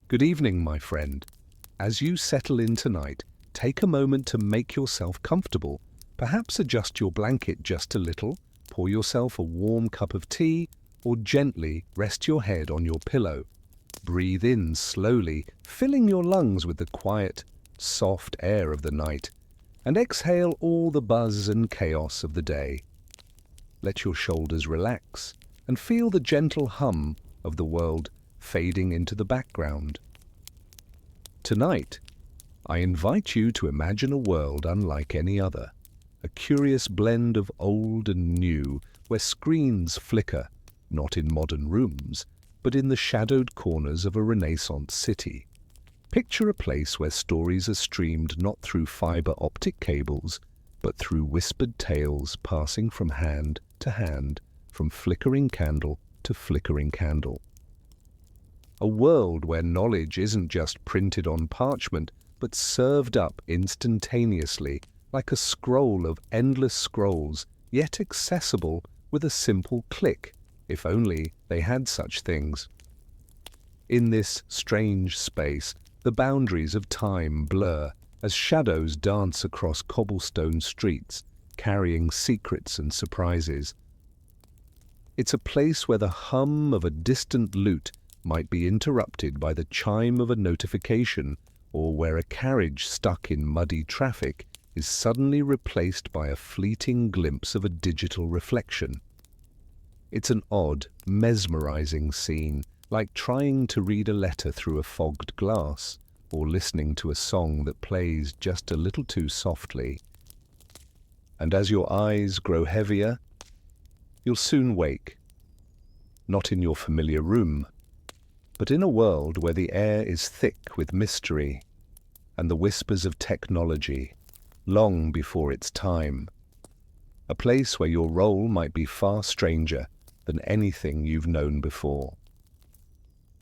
Good evening, my friend. As you settle in tonight, take a moment to make yourself comfortable. Perhaps adjust your blanket just a little, pour yourself a warm cup of tea, or gently rest your head on your pillow. Breathe in slowly, filling your lungs with the quiet, soft air of the night, and exhale all the buzz and chaos of the day. Let your shoulders relax and feel the gentle hum of the world fading into the background. Tonight, I invite you to imagine a world unlike any other, a curious blend of old and new, where screens flicker, not in modern rooms, but in the shadowed corners of a Renaissance city. Picture a place where stories are streamed not through fiber optic cables, but through whispered tales passing from hand to hand, from flickering candle to flickering candle. A world where knowledge isn't just printed on parchment, but served up instantaneously, like a scroll of endless scrolls, yet accessible with a simple click, if only they had such things. In this strange space, the boundaries of time blur as shadows dance across cobblestone streets, carrying secrets and surprises. It's a place where the hum of a distant lute might be interrupted by the chime of a notification, or where a carriage stuck in muddy traffic is suddenly replaced by a fleeting glimpse of a digital reflection. It's an odd, mesmerizing scene, like trying to read a letter through a fogged glass, or listening to a song that plays just a little too softly. And as your eyes grow heavier, you'll soon wake, not in your familiar room, but in a world where the air is thick with mystery and the whispers of technology, long before its time. A place where your role might be far stranger than anything you've known before.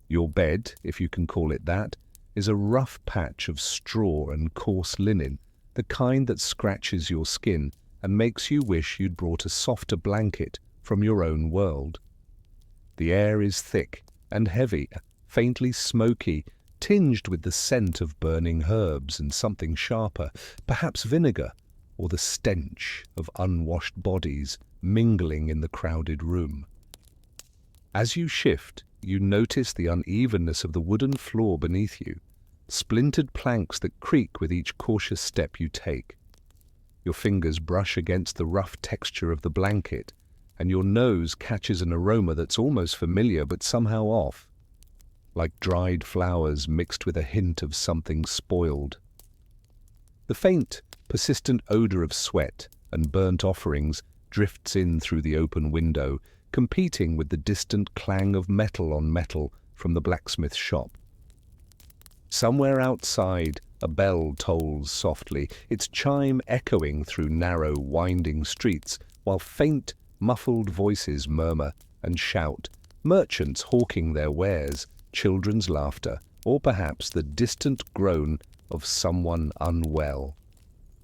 Your bed, if you can call it that, is a rough patch of straw and coarse linen, the kind that scratches your skin and makes you wish you'd brought a softer blanket from your own world. The air is thick and heavy, faintly smoky, tinged with the scent of burning herbs and something sharper, perhaps vinegar, or the stench of unwashed bodies mingling in the crowded room. As you shift, you notice the unevenness of the wooden floor beneath you, splintered planks that creak with each cautious step you take. Your fingers brush against the rough texture of the blanket, and your nose catches an aroma that's almost familiar but somehow off, like dried flowers mixed with a hint of something spoiled. The faint, persistent odor of sweat and burnt offerings drifts in through the open window, competing with the distant clang of metal on metal from the blacksmith shop. Somewhere outside, a bell tolls softly, its chime echoing through narrow, winding streets, while faint, muffled voices murmur and shout, merchants hawking their wares, children's laughter, or perhaps the distant groan of someone unwell.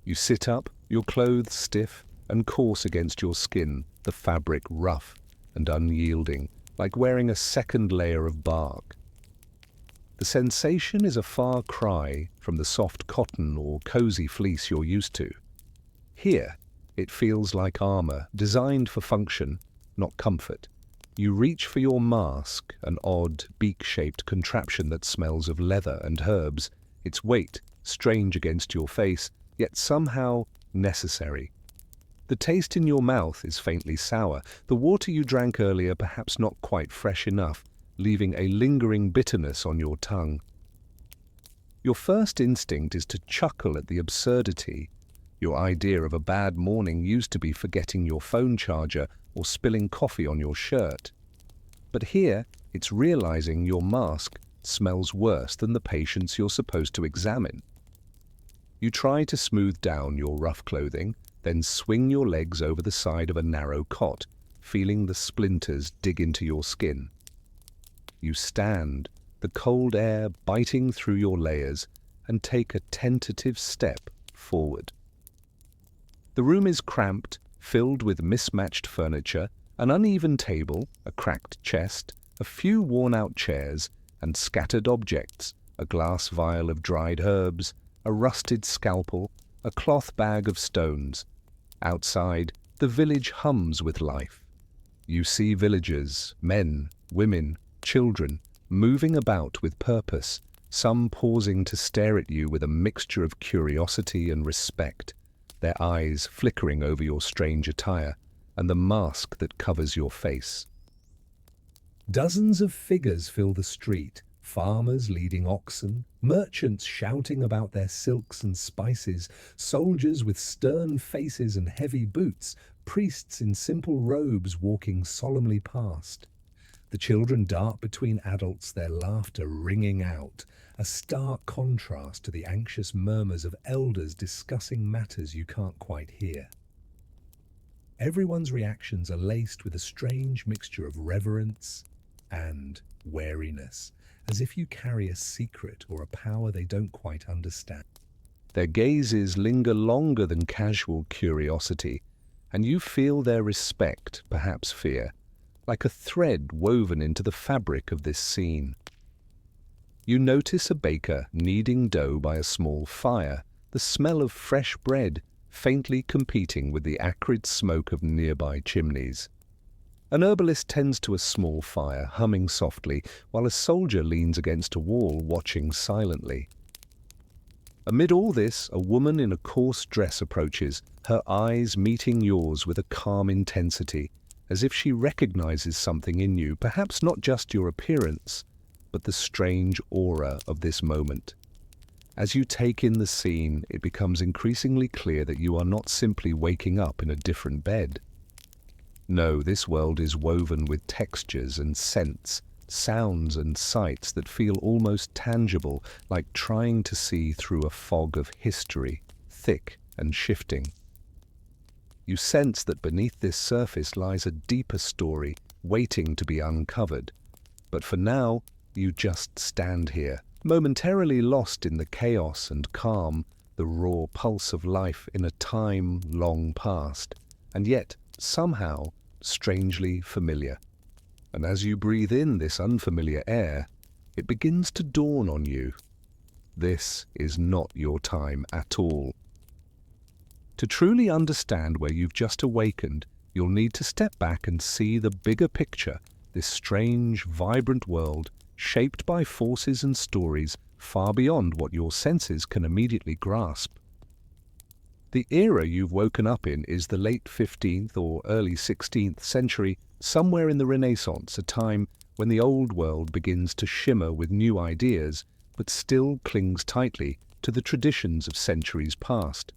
You sit up, your clothes stiff and coarse against your skin, the fabric rough and unyielding, like wearing a second layer of bark. The sensation is a far cry from the soft cotton or cozy fleece you're used to. Here, it feels like armor, designed for function, not comfort. You reach for your mask, an odd, beak-shaped contraption that smells of leather and herbs, its weight strange against your face, yet somehow necessary. The taste in your mouth is faintly sour, the water you drank earlier perhaps not quite fresh enough, leaving a lingering bitterness on your tongue. Your first instinct is to chuckle at the absurdity. Your idea of a bad morning used to be forgetting your phone charger or spilling coffee on your shirt. But here, it's realizing your mask smells worse than the patients you're supposed to examine. You try to smooth down your rough clothing, then swing your legs over the side of a narrow cot, feeling the splinters dig into your skin. You stand, the cold air biting through your layers, and take a tentative step forward. The room is cramped, filled with mismatched furniture, an uneven table, a cracked chest, a few worn-out chairs, and scattered objects, a glass vial of dried herbs, a rusted scalpel, a cloth bag of stones. Outside, the village hums with life. You see villagers, men, women, children, moving about with purpose, some pausing to stare at you with a mixture of curiosity and respect, their eyes flickering over your strange attire and the mask that covers your face. Dozens of figures fill the street, farmers leading oxen, merchants shouting about their silks and spices, soldiers with stern faces and heavy boots, priests in simple robes walking solemnly past. The children dart between adults, their laughter ringing out, a stark contrast to the anxious murmurs of elders discussing matters you can't quite hear. Everyone's reactions are laced with a strange mixture of reverence and wariness, as if you carry a secret or a power they don't quite understand. Their gazes linger longer than casual curiosity, and you feel their respect, perhaps fear, like a thread woven into the fabric of this scene. You notice a baker kneading dough by a small fire, the smell of fresh bread faintly competing with the acrid smoke of nearby chimneys. An herbalist tends to a small fire, humming softly, while a soldier leans against a wall, watching silently. Amid all this, a woman in a coarse dress approaches, her eyes meeting yours with a calm intensity, as if she recognizes something in you, perhaps not just your appearance, but the strange aura of this moment. As you take in the scene, it becomes increasingly clear that you are not simply waking up in a different bed. No, this world is woven with textures and scents, sounds and sights that feel almost tangible, like trying to see through a fog of history, thick and shifting. You sense that beneath this surface lies a deeper story, waiting to be uncovered. But for now, you just stand here, momentarily lost in the chaos and calm, the raw pulse of life in a time long past, and yet, somehow, strangely familiar. And as you breathe in this unfamiliar air, it begins to dawn on you. This is not your time at all. To truly understand where you've just awakened, you'll need to step back and see the bigger picture, this strange, vibrant world shaped by forces and stories far beyond what your senses can immediately grasp. The era you've woken up in is the late 15th or early 16th century, somewhere in the Renaissance, a time when the old world begins to shimmer with new ideas, but still clings tightly to the traditions of centuries past.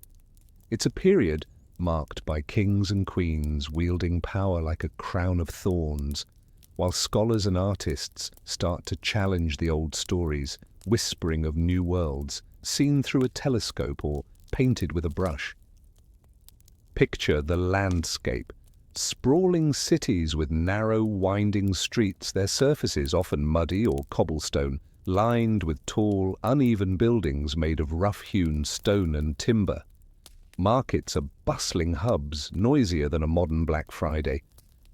It's a period marked by kings and queens wielding power like a crown of thorns, while scholars and artists start to challenge the old stories, whispering of new worlds, seen through a telescope or painted with a brush. Picture the landscape. Sprawling cities with narrow, winding streets, their surfaces often muddy or cobblestone, lined with tall, uneven buildings made of rough-hewn stone and timber. Markets are bustling hubs, noisier than a modern Black Friday,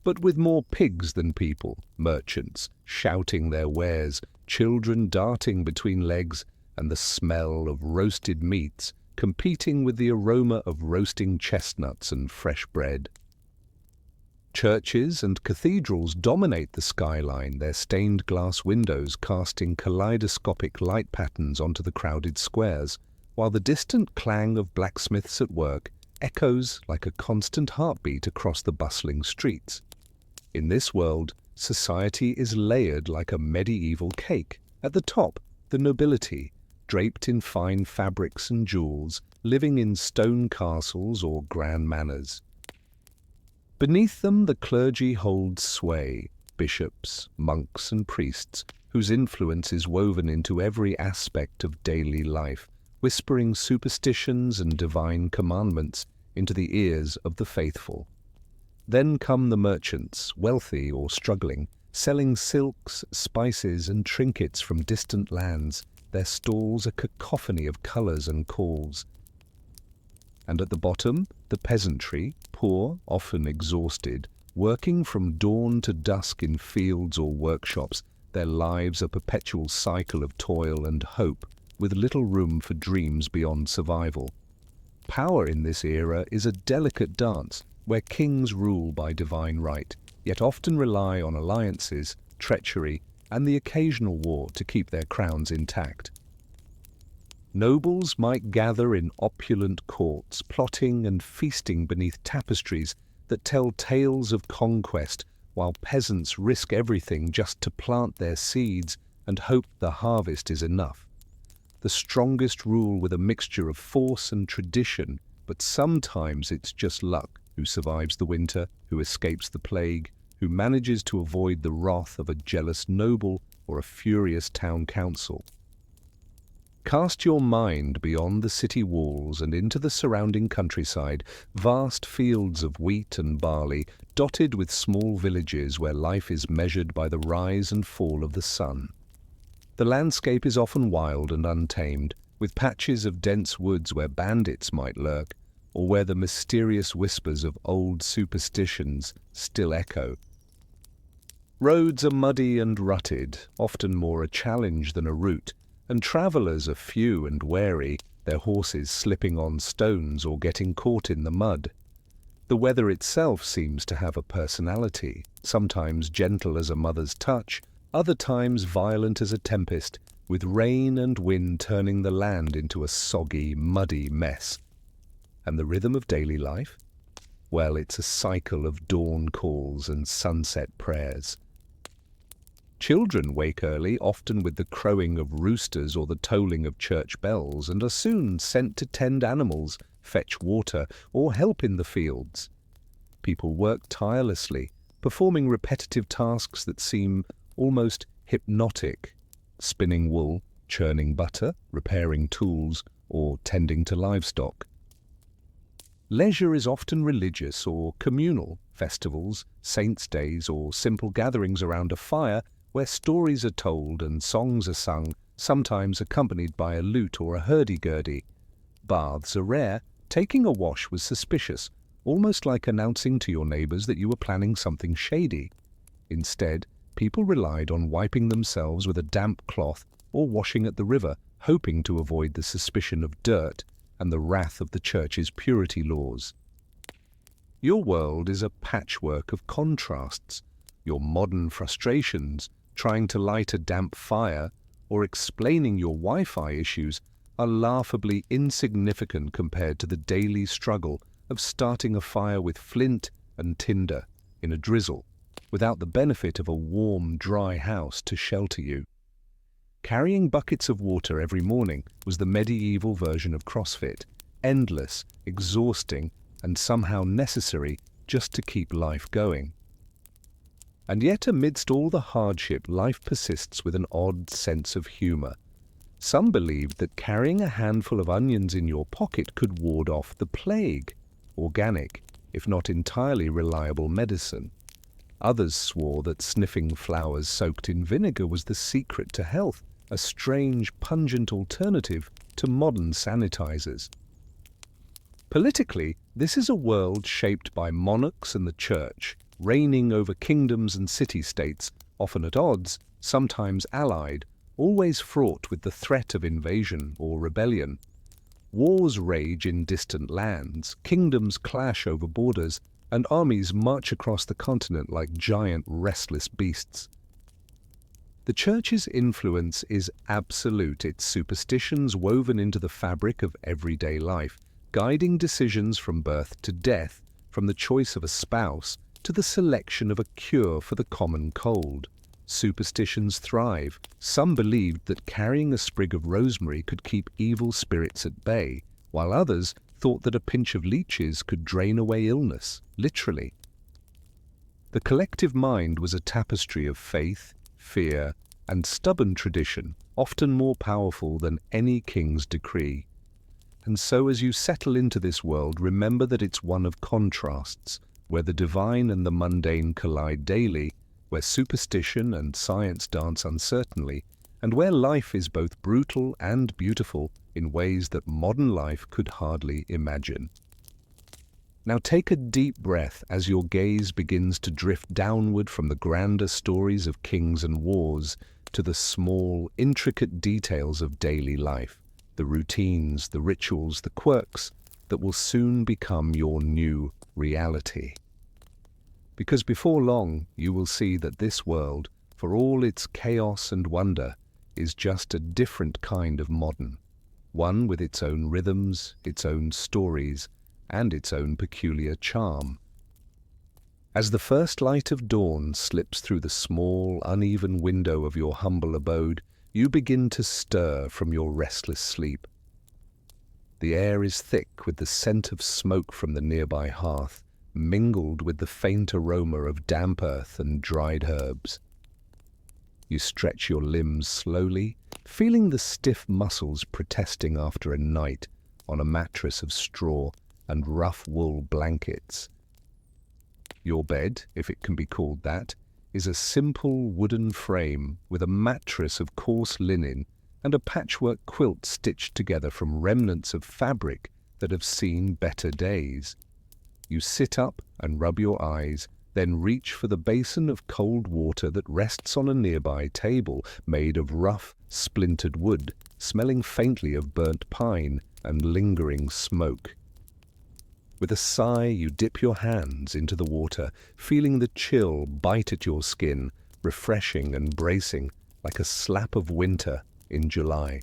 but with more pigs than people, merchants shouting their wares, children darting between legs, and the smell of roasted meats competing with the aroma of roasting chestnuts and fresh bread. Churches and cathedrals dominate the skyline, their stained glass windows casting kaleidoscopic light patterns onto the crowded squares, while the distant clang of blacksmiths at work echoes like a constant heartbeat across the bustling streets. In this world, society is layered like a medieval cake. At the top, the nobility, draped in fine fabrics and jewels, living in stone castles or grand manors. Beneath them, the clergy holds sway, bishops, monks and priests, whose influence is woven into every aspect of daily life, whispering superstitions and divine commandments into the ears of the faithful. Then come the merchants, wealthy or struggling, selling silks, spices and trinkets from distant lands, their stalls a cacophony of colours and calls. And at the bottom, the peasantry, poor, often exhausted, working from dawn to dusk in fields or workshops, their lives a perpetual cycle of toil and hope, with little room for dreams beyond survival. Power in this era is a delicate dance, where kings rule by divine right, yet often rely on alliances, treachery, and the occasional war to keep their crowns intact. Nobles might gather in opulent courts, plotting and feasting beneath tapestries that tell tales of conquest, while peasants risk everything just to plant their seeds and hope the harvest is enough. The strongest rule with a mixture of force and tradition, but sometimes it's just luck who survives the winter, who escapes the plague, who manages to avoid the wrath of a jealous noble or a furious town council. Cast your mind beyond the city walls and into the surrounding countryside, vast fields of wheat and barley, dotted with small villages where life is measured by the rise and fall of the sun. The landscape is often wild and untamed, with patches of dense woods where bandits might lurk, or where the mysterious whispers of old superstitions still echo. Roads are muddy and rutted, often more a challenge than a route, and travellers are few and wary, their horses slipping on stones or getting caught in the mud. The weather itself seems to have a personality, sometimes gentle as a mother's touch, other times violent as a tempest, with rain and wind turning the land into a soggy, muddy mess. And the rhythm of daily life? Well, it's a cycle of dawn calls and sunset prayers. Children wake early, often with the crowing of roosters or the tolling of church bells, and are soon sent to tend animals, fetch water, or help in the fields. People work tirelessly, performing repetitive tasks that seem almost hypnotic: spinning wool, churning butter, repairing tools, or tending to livestock. Leisure is often religious or communal: festivals, saints' days, or simple gatherings around a fire where stories are told and songs are sung, sometimes accompanied by a lute or a hurdy-gurdy. Baths are rare. Taking a wash was suspicious, almost like announcing to your neighbours that you were planning something shady. Instead, people relied on wiping themselves with a damp cloth or washing at the river, hoping to avoid the suspicion of dirt and the wrath of the church's purity laws. Your world is a patchwork of contrasts. Your modern frustrations, trying to light a damp fire, or explaining your Wi-Fi issues, are laughably insignificant compared to the daily struggle of starting a fire with flint and tinder in a drizzle, without the benefit of a warm, dry house to shelter you. Carrying buckets of water every morning was the medieval version of CrossFit, endless, exhausting, and somehow necessary just to keep life going. And yet amidst all the hardship, life persists with an odd sense of humour. Some believed that carrying a handful of onions in your pocket could ward off the plague, organic, if not entirely reliable medicine. Others swore that sniffing flowers soaked in vinegar was the secret to health, a strange, pungent alternative to modern sanitizers. Politically, this is a world shaped by monarchs and the church, reigning over kingdoms and city-states, often at odds, sometimes allied, always fraught with the threat of invasion or rebellion. Wars rage in distant lands, kingdoms clash over borders, and armies march across the continent like giant restless beasts. The Church's influence is absolute, its superstitions woven into the fabric of everyday life, guiding decisions from birth to death, from the choice of a spouse to the selection of a cure for the common cold. Superstitions thrive. Some believed that carrying a sprig of rosemary could keep evil spirits at bay, while others thought that a pinch of leeches could drain away illness, literally. The collective mind was a tapestry of faith, fear, and stubborn tradition, often more powerful than any king's decree. And so as you settle into this world, remember that it's one of contrasts, where the divine and the mundane collide daily, where superstition and science dance uncertainly, and where life is both brutal and beautiful in ways that modern life could hardly imagine. Now take a deep breath as your gaze begins to drift downward from the grander stories of kings and wars to the small, intricate details of daily life, the routines, the rituals, the quirks that will soon become your new reality. Because before long, you will see that this world, for all its chaos and wonder, is just a different kind of modern, one with its own rhythms, its own stories, and its own peculiar charm. As the first light of dawn slips through the small, uneven window of your humble abode, you begin to stir from your restless sleep. The air is thick with the scent of smoke from the nearby hearth, mingled with the faint aroma of damp earth and dried herbs. You stretch your limbs slowly, feeling the stiff muscles protesting after a night on a mattress of straw and rough wool blankets. Your bed, if it can be called that, is a simple wooden frame with a mattress of coarse linen and a patchwork quilt stitched together from remnants of fabric that have seen better days. You sit up and rub your eyes, then reach for the basin of cold water that rests on a nearby table made of rough, splintered wood, smelling faintly of burnt pine and lingering smoke. With a sigh, you dip your hands into the water, feeling the chill bite at your skin, refreshing and bracing like a slap of winter in July.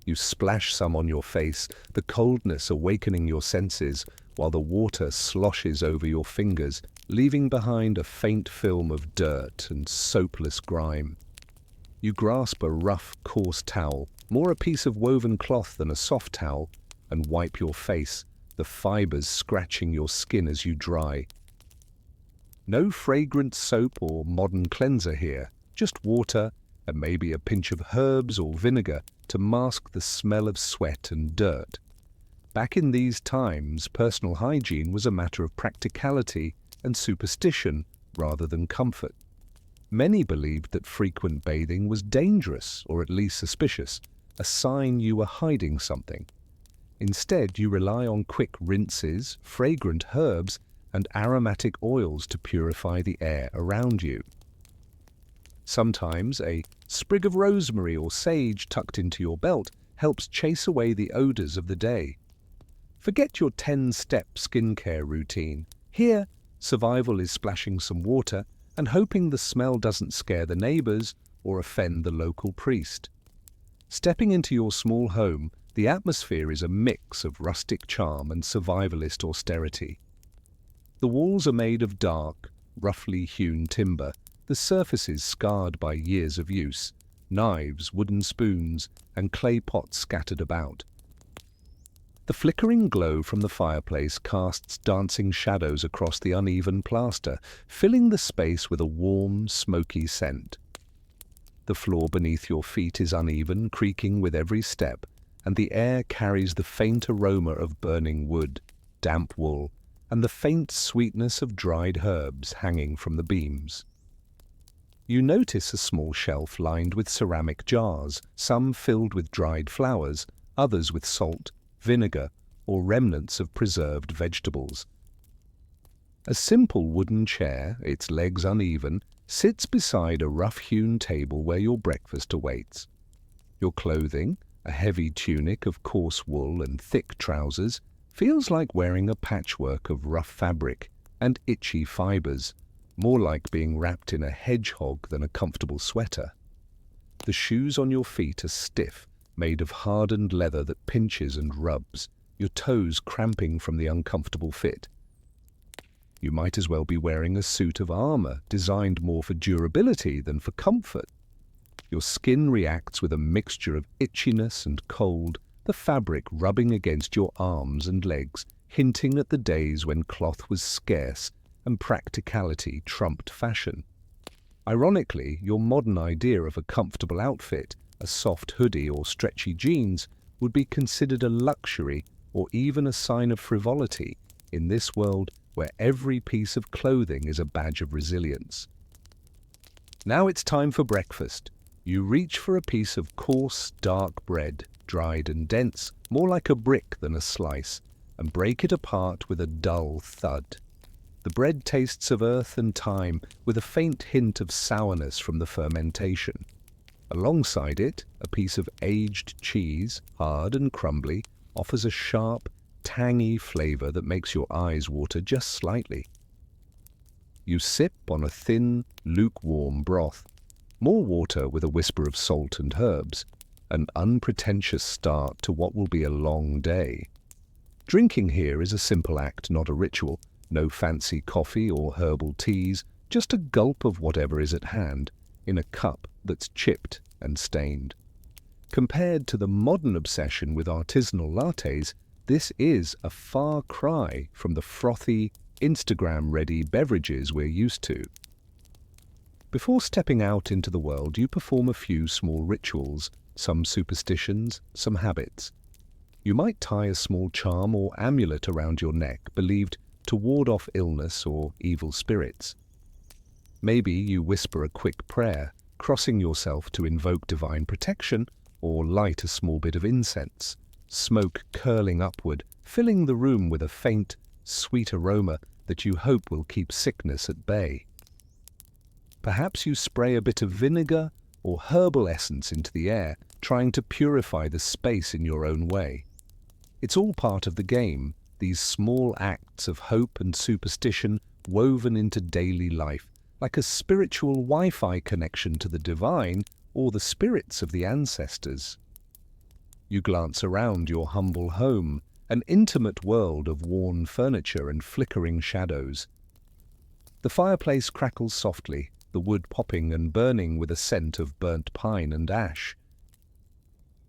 You splash some on your face, the coldness awakening your senses, while the water sloshes over your fingers, leaving behind a faint film of dirt and soapless grime. You grasp a rough, coarse towel, more a piece of woven cloth than a soft towel, and wipe your face, the fibers scratching your skin as you dry. No fragrant soap or modern cleanser here, just water and maybe a pinch of herbs or vinegar to mask the smell of sweat and dirt. Back in these times, personal hygiene was a matter of practicality and superstition rather than comfort. Many believed that frequent bathing was dangerous or at least suspicious, a sign you were hiding something. Instead, you rely on quick rinses, fragrant herbs, and aromatic oils to purify the air around you. Sometimes a sprig of rosemary or sage tucked into your belt helps chase away the odors of the day. Forget your 10-step skincare routine. Here, survival is splashing some water and hoping the smell doesn't scare the neighbors or offend the local priest. Stepping into your small home, the atmosphere is a mix of rustic charm and survivalist austerity. The walls are made of dark, roughly hewn timber, the surfaces scarred by years of use, knives, wooden spoons, and clay pots scattered about. The flickering glow from the fireplace casts dancing shadows across the uneven plaster, filling the space with a warm, smoky scent. The floor beneath your feet is uneven, creaking with every step, and the air carries the faint aroma of burning wood, damp wool, and the faint sweetness of dried herbs hanging from the beams. You notice a small shelf lined with ceramic jars, some filled with dried flowers, others with salt, vinegar, or remnants of preserved vegetables. A simple wooden chair, its legs uneven, sits beside a rough-hewn table where your breakfast awaits. Your clothing, a heavy tunic of coarse wool and thick trousers, feels like wearing a patchwork of rough fabric and itchy fibers, more like being wrapped in a hedgehog than a comfortable sweater. The shoes on your feet are stiff, made of hardened leather that pinches and rubs, your toes cramping from the uncomfortable fit. You might as well be wearing a suit of armor designed more for durability than for comfort. Your skin reacts with a mixture of itchiness and cold, the fabric rubbing against your arms and legs, hinting at the days when cloth was scarce and practicality trumped fashion. Ironically, your modern idea of a comfortable outfit, a soft hoodie or stretchy jeans, would be considered a luxury or even a sign of frivolity in this world where every piece of clothing is a badge of resilience. Now it's time for breakfast. You reach for a piece of coarse, dark bread, dried and dense, more like a brick than a slice, and break it apart with a dull thud. The bread tastes of earth and time, with a faint hint of sourness from the fermentation. Alongside it, a piece of aged cheese, hard and crumbly, offers a sharp, tangy flavor that makes your eyes water just slightly. You sip on a thin, lukewarm broth, more water with a whisper of salt and herbs, an unpretentious start to what will be a long day. Drinking here is a simple act, not a ritual. No fancy coffee or herbal teas, just a gulp of whatever is at hand, in a cup that's chipped and stained. Compared to the modern obsession with artisanal lattes, this is a far cry from the frothy, Instagram-ready beverages we're used to. Before stepping out into the world, you perform a few small rituals, some superstitions, some habits. You might tie a small charm or amulet around your neck, believed to ward off illness or evil spirits. Maybe you whisper a quick prayer, crossing yourself to invoke divine protection, or light a small bit of incense, smoke curling upward, filling the room with a faint, sweet aroma that you hope will keep sickness at bay. Perhaps you spray a bit of vinegar or herbal essence into the air, trying to purify the space in your own way. It's all part of the game, these small acts of hope and superstition woven into daily life, like a spiritual Wi-Fi connection to the divine or the spirits of the ancestors. You glance around your humble home, an intimate world of worn furniture and flickering shadows. The fireplace crackles softly, the wood popping and burning with a scent of burnt pine and ash.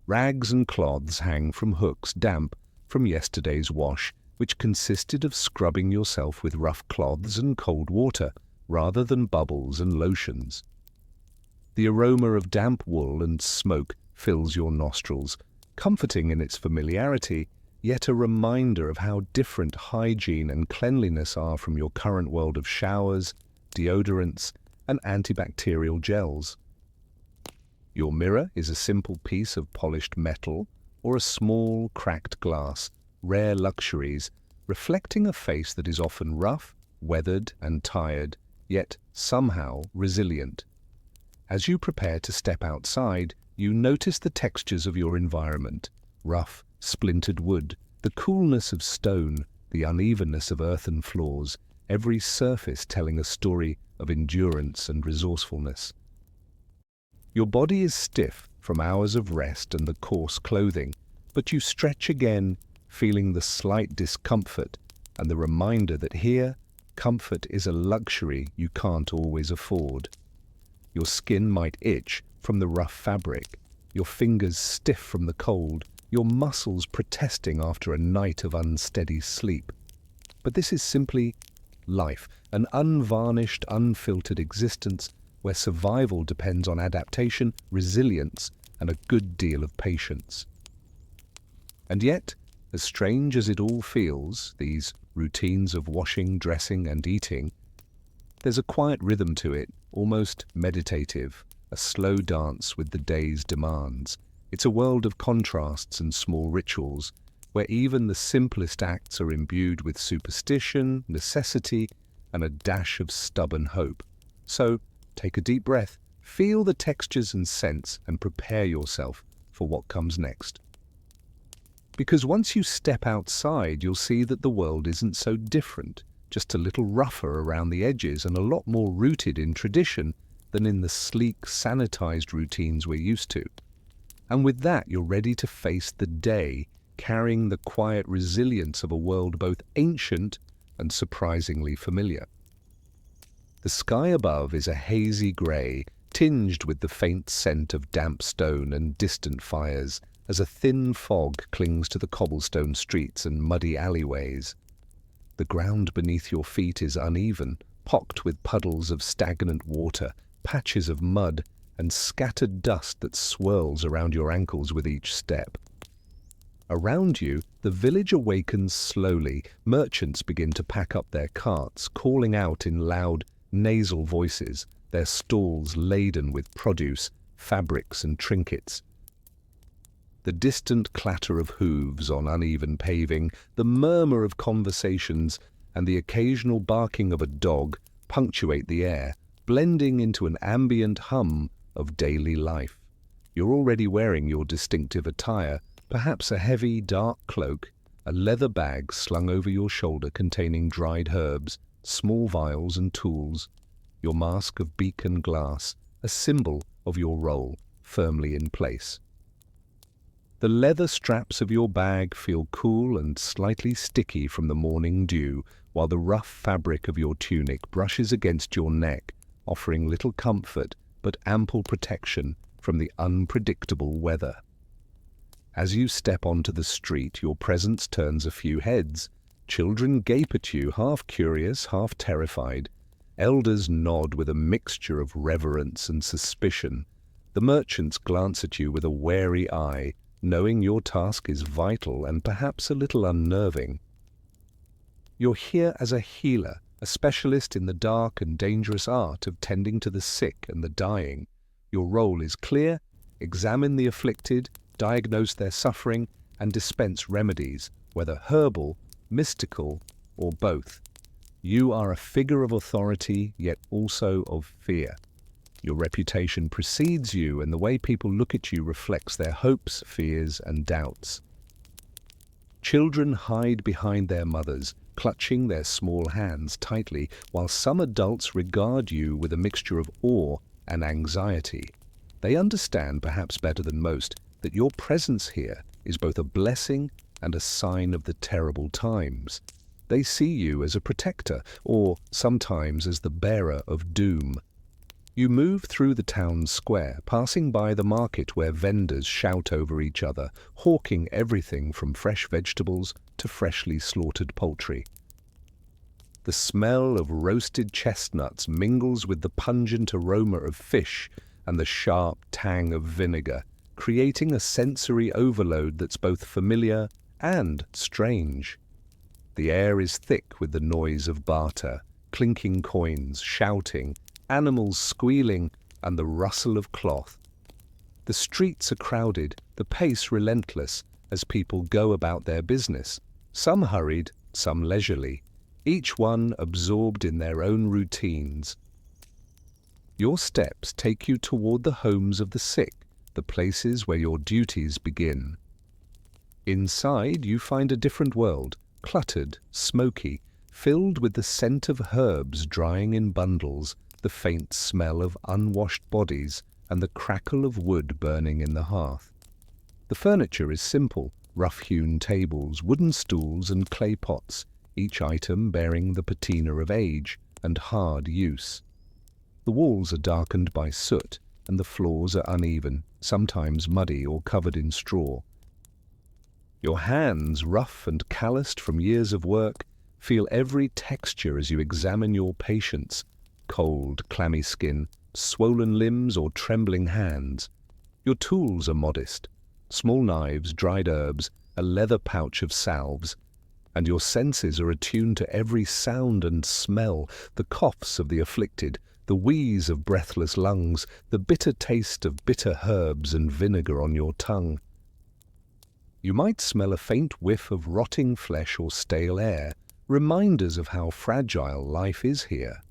Rags and cloths hang from hooks, damp from yesterday's wash, which consisted of scrubbing yourself with rough cloths and cold water, rather than bubbles and lotions. The aroma of damp wool and smoke fills your nostrils, comforting in its familiarity, yet a reminder of how different hygiene and cleanliness are from your current world of showers, deodorants, and antibacterial gels. Your mirror is a simple piece of polished metal or a small, cracked glass, rare luxuries, reflecting a face that is often rough, weathered, and tired, yet somehow resilient. As you prepare to step outside, you notice the textures of your environment: rough, splintered wood, the coolness of stone, the unevenness of earthen floors, every surface telling a story of endurance and resourcefulness. Your body is stiff from hours of rest and the coarse clothing, but you stretch again, feeling the slight discomfort and the reminder that here, comfort is a luxury you can't always afford. Your skin might itch from the rough fabric, your fingers stiff from the cold, your muscles protesting after a night of unsteady sleep. But this is simply life, an unvarnished, unfiltered existence where survival depends on adaptation, resilience, and a good deal of patience. And yet, as strange as it all feels, these routines of washing, dressing, and eating, there's a quiet rhythm to it, almost meditative, a slow dance with the day's demands. It's a world of contrasts and small rituals, where even the simplest acts are imbued with superstition, necessity, and a dash of stubborn hope. So, take a deep breath, feel the textures and scents, and prepare yourself for what comes next. Because once you step outside, you'll see that the world isn't so different, just a little rougher around the edges and a lot more rooted in tradition than in the sleek, sanitized routines we're used to. And with that, you're ready to face the day, carrying the quiet resilience of a world both ancient and surprisingly familiar. The sky above is a hazy grey, tinged with the faint scent of damp stone and distant fires, as a thin fog clings to the cobblestone streets and muddy alleyways. The ground beneath your feet is uneven, pocked with puddles of stagnant water, patches of mud, and scattered dust that swirls around your ankles with each step. Around you, the village awakens slowly. Merchants begin to pack up their carts, calling out in loud, nasal voices, their stalls laden with produce, fabrics, and trinkets. The distant clatter of hooves on uneven paving, the murmur of conversations, and the occasional barking of a dog punctuate the air, blending into an ambient hum of daily life. You're already wearing your distinctive attire, perhaps a heavy, dark cloak, a leather bag slung over your shoulder containing dried herbs, small vials and tools, your mask of beacon glass, a symbol of your role, firmly in place. The leather straps of your bag feel cool and slightly sticky from the morning dew, while the rough fabric of your tunic brushes against your neck, offering little comfort but ample protection from the unpredictable weather. As you step onto the street, your presence turns a few heads. Children gape at you, half curious, half terrified. Elders nod with a mixture of reverence and suspicion. The merchants glance at you with a wary eye, knowing your task is vital and perhaps a little unnerving. You're here as a healer, a specialist in the dark and dangerous art of tending to the sick and the dying. Your role is clear: examine the afflicted, diagnose their suffering, and dispense remedies, whether herbal, mystical, or both. You are a figure of authority, yet also of fear. Your reputation precedes you, and the way people look at you reflects their hopes, fears, and doubts. Children hide behind their mothers, clutching their small hands tightly, while some adults regard you with a mixture of awe and anxiety. They understand, perhaps better than most, that your presence here is both a blessing and a sign of the terrible times. They see you as a protector, or sometimes as the bearer of doom. You move through the town square, passing by the market where vendors shout over each other, hawking everything from fresh vegetables to freshly slaughtered poultry. The smell of roasted chestnuts mingles with the pungent aroma of fish and the sharp tang of vinegar, creating a sensory overload that's both familiar and strange. The air is thick with the noise of barter, clinking coins, shouting, animals squealing, and the rustle of cloth. The streets are crowded, the pace relentless, as people go about their business, some hurried, some leisurely, each one absorbed in their own routines. Your steps take you toward the homes of the sick, the places where your duties begin. Inside, you find a different world, cluttered, smoky, filled with the scent of herbs drying in bundles, the faint smell of unwashed bodies, and the crackle of wood burning in the hearth. The furniture is simple: rough-hewn tables, wooden stools, and clay pots, each item bearing the patina of age and hard use. The walls are darkened by soot, and the floors are uneven, sometimes muddy or covered in straw. Your hands, rough and calloused from years of work, feel every texture as you examine your patients: cold, clammy skin, swollen limbs, or trembling hands. Your tools are modest: small knives, dried herbs, a leather pouch of salves, and your senses are attuned to every sound and smell: the coughs of the afflicted, the wheeze of breathless lungs, the bitter taste of bitter herbs and vinegar on your tongue. You might smell a faint whiff of rotting flesh or stale air, reminders of how fragile life is here.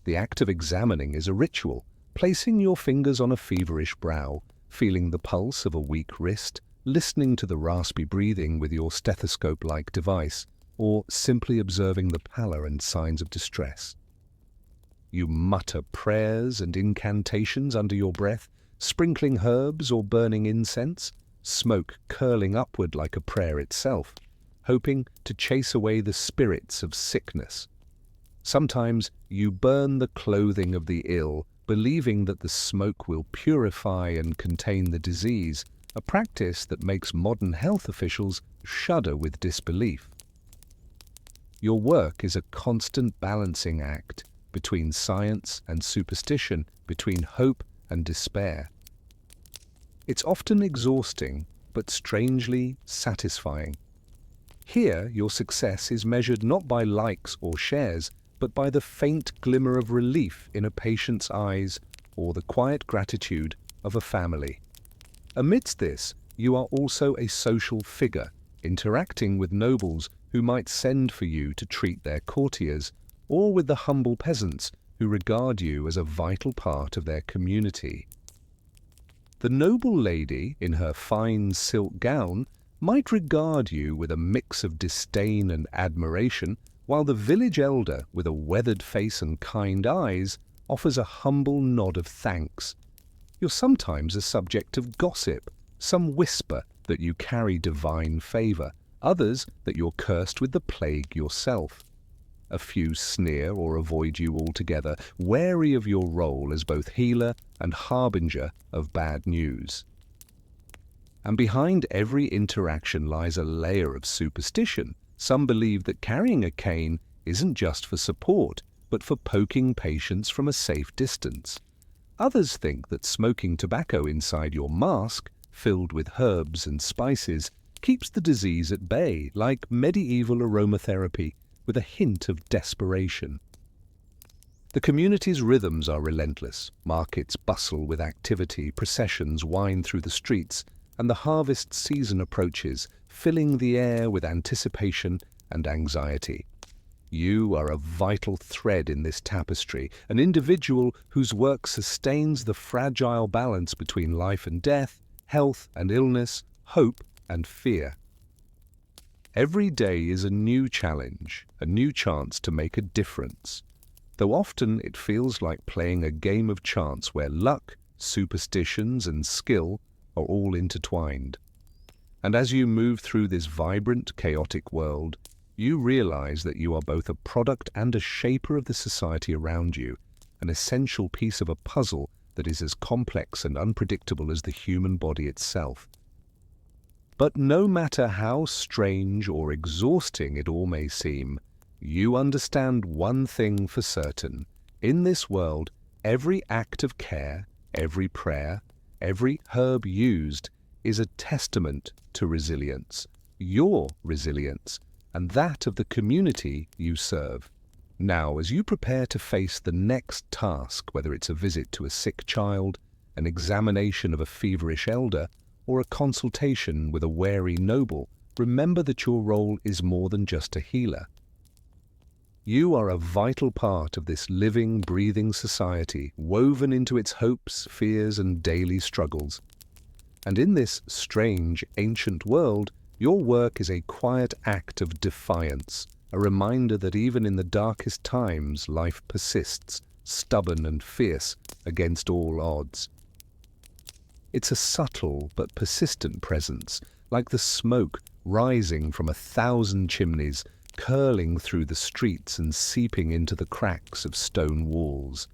The act of examining is a ritual, placing your fingers on a feverish brow, feeling the pulse of a weak wrist, listening to the raspy breathing with your stethoscope-like device, or simply observing the pallor and signs of distress. You mutter prayers and incantations under your breath, sprinkling herbs or burning incense, smoke curling upward like a prayer itself, hoping to chase away the spirits of sickness. Sometimes you burn the clothing of the ill, believing that the smoke will purify and contain the disease, a practice that makes modern health officials shudder with disbelief. Your work is a constant balancing act between science and superstition, between hope and despair. It's often exhausting, but strangely satisfying. Here, your success is measured not by likes or shares, but by the faint glimmer of relief in a patient's eyes or the quiet gratitude of a family. Amidst this, you are also a social figure, interacting with nobles who might send for you to treat their courtiers, or with the humble peasants who regard you as a vital part of their community. The noble lady, in her fine silk gown, might regard you with a mix of disdain and admiration, while the village elder, with a weathered face and kind eyes, offers a humble nod of thanks. You're sometimes a subject of gossip. Some whisper that you carry divine favor, others that you're cursed with the plague yourself. A few sneer or avoid you altogether, wary of your role as both healer and harbinger of bad news. And behind every interaction lies a layer of superstition. Some believe that carrying a cane isn't just for support, but for poking patients from a safe distance. Others think that smoking tobacco inside your mask, filled with herbs and spices, keeps the disease at bay, like medieval aromatherapy, with a hint of desperation. The community's rhythms are relentless. Markets bustle with activity, processions wind through the streets, and the harvest season approaches, filling the air with anticipation and anxiety. You are a vital thread in this tapestry, an individual whose work sustains the fragile balance between life and death, health and illness, hope and fear. Every day is a new challenge, a new chance to make a difference, though often it feels like playing a game of chance where luck, superstitions, and skill are all intertwined. And as you move through this vibrant, chaotic world, you realize that you are both a product and a shaper of the society around you, an essential piece of a puzzle that is as complex and unpredictable as the human body itself. But no matter how strange or exhausting it all may seem, you understand one thing for certain. In this world, every act of care, every prayer, every herb used is a testament to resilience, your resilience, and that of the community you serve. Now, as you prepare to face the next task, whether it's a visit to a sick child, an examination of a feverish elder, or a consultation with a wary noble, remember that your role is more than just a healer. You are a vital part of this living, breathing society, woven into its hopes, fears, and daily struggles. And in this strange, ancient world, your work is a quiet act of defiance, a reminder that even in the darkest times, life persists, stubborn and fierce, against all odds. It's a subtle but persistent presence, like the smoke rising from 1,000 chimneys, curling through the streets and seeping into the cracks of stone walls.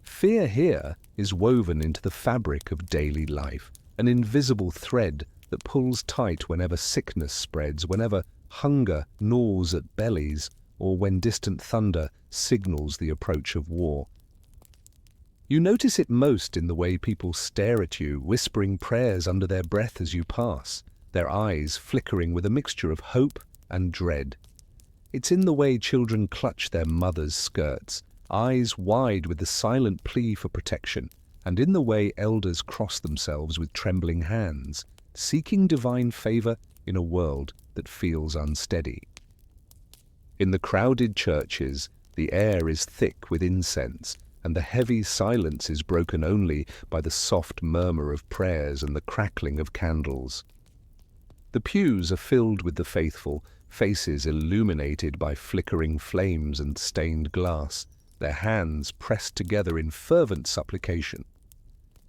Fear here is woven into the fabric of daily life, an invisible thread that pulls tight whenever sickness spreads, whenever hunger gnaws at bellies, or when distant thunder signals the approach of war. You notice it most in the way people stare at you, whispering prayers under their breath as you pass, their eyes flickering with a mixture of hope and dread. It's in the way children clutch their mothers' skirts, eyes wide with the silent plea for protection, and in the way elders cross themselves with trembling hands, seeking divine favor in a world that feels unsteady. In the crowded churches, the air is thick with incense, and the heavy silence is broken only by the soft murmur of prayers and the crackling of candles. The pews are filled with the faithful, faces illuminated by flickering flames and stained glass, their hands pressed together in fervent supplication.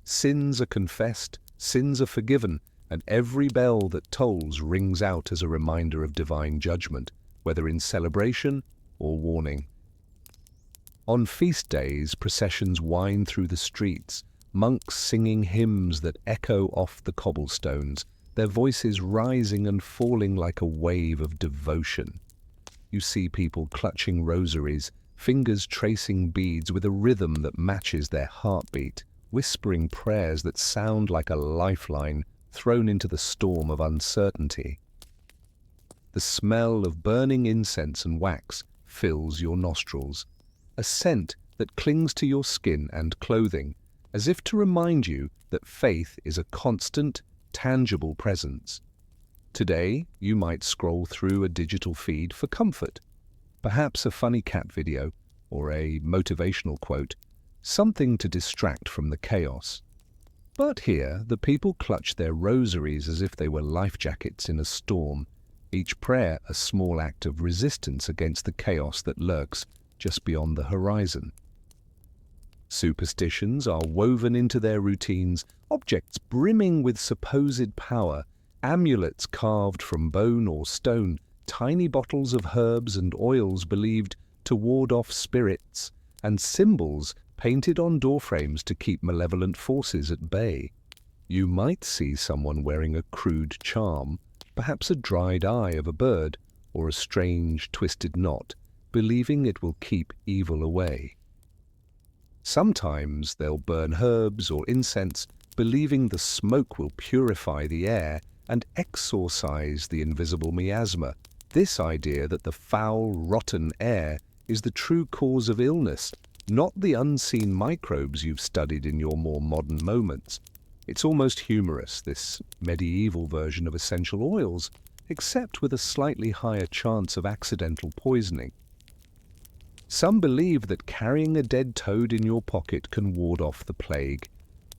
Sins are confessed, sins are forgiven, and every bell that tolls rings out as a reminder of divine judgment, whether in celebration or warning. On feast days, processions wind through the streets, monks singing hymns that echo off the cobblestones, their voices rising and falling like a wave of devotion. You see people clutching rosaries, fingers tracing beads with a rhythm that matches their heartbeat, whispering prayers that sound like a lifeline thrown into the storm of uncertainty. The smell of burning incense and wax fills your nostrils, a scent that clings to your skin and clothing, as if to remind you that faith is a constant, tangible presence. Today, you might scroll through a digital feed for comfort, perhaps a funny cat video or a motivational quote, something to distract from the chaos. But here, the people clutch their rosaries as if they were life jackets in a storm, each prayer a small act of resistance against the chaos that lurks just beyond the horizon. Superstitions are woven into their routines, objects brimming with supposed power, amulets carved from bone or stone, tiny bottles of herbs and oils believed to ward off spirits, and symbols painted on doorframes to keep malevolent forces at bay. You might see someone wearing a crude charm, perhaps a dried eye of a bird or a strange twisted knot, believing it will keep evil away. Sometimes they'll burn herbs or incense, believing the smoke will purify the air and exorcise the invisible miasma. This idea that the foul, rotten air is the true cause of illness, not the unseen microbes you've studied in your more modern moments. It's almost humorous, this medieval version of essential oils, except with a slightly higher chance of accidental poisoning. Some believe that carrying a dead toad in your pocket can ward off the plague.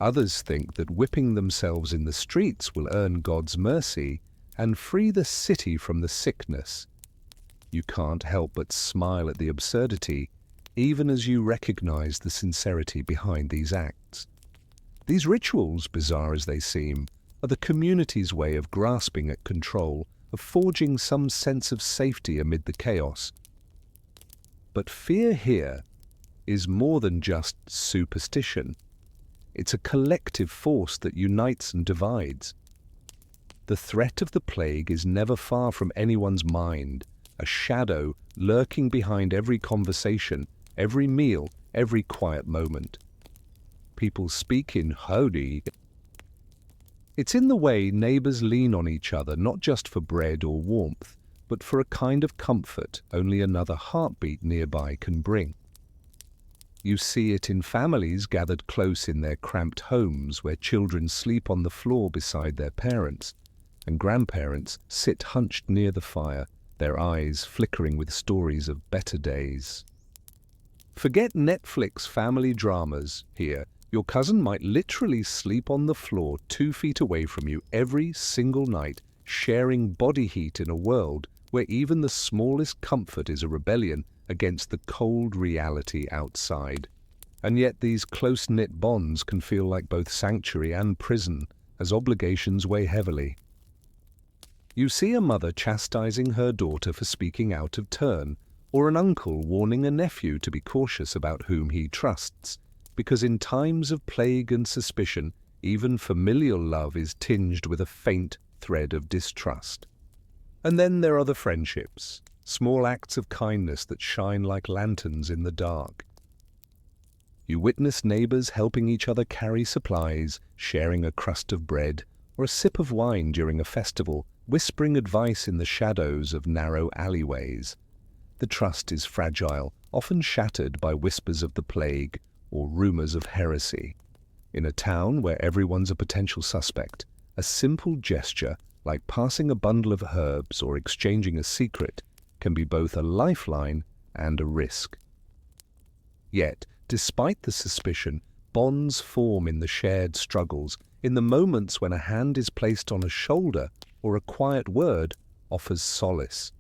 Others think that whipping themselves in the streets will earn God's mercy and free the city from the sickness. You can't help but smile at the absurdity, even as you recognize the sincerity behind these acts. These rituals, bizarre as they seem, are the community's way of grasping at control, of forging some sense of safety amid the chaos. But fear here is more than just superstition. It's a collective force that unites and divides. The threat of the plague is never far from anyone's mind, a shadow lurking behind every conversation, every meal, every quiet moment. People speak in howdy. It's in the way neighbors lean on each other, not just for bread or warmth, but for a kind of comfort only another heartbeat nearby can bring. You see it in families gathered close in their cramped homes where children sleep on the floor beside their parents, and grandparents sit hunched near the fire, their eyes flickering with stories of better days. Forget Netflix family dramas here. Your cousin might literally sleep on the floor 2 feet away from you every single night, sharing body heat in a world where even the smallest comfort is a rebellion against the cold reality outside. And yet these close-knit bonds can feel like both sanctuary and prison, as obligations weigh heavily. You see a mother chastising her daughter for speaking out of turn, or an uncle warning a nephew to be cautious about whom he trusts, because in times of plague and suspicion, even familial love is tinged with a faint thread of distrust. And then there are the friendships, small acts of kindness that shine like lanterns in the dark. You witness neighbors helping each other carry supplies, sharing a crust of bread, or a sip of wine during a festival, whispering advice in the shadows of narrow alleyways. The trust is fragile, often shattered by whispers of the plague or rumors of heresy. In a town where everyone's a potential suspect, a simple gesture, like passing a bundle of herbs or exchanging a secret, can be both a lifeline and a risk. Yet, despite the suspicion, bonds form in the shared struggles, in the moments when a hand is placed on a shoulder or a quiet word offers solace.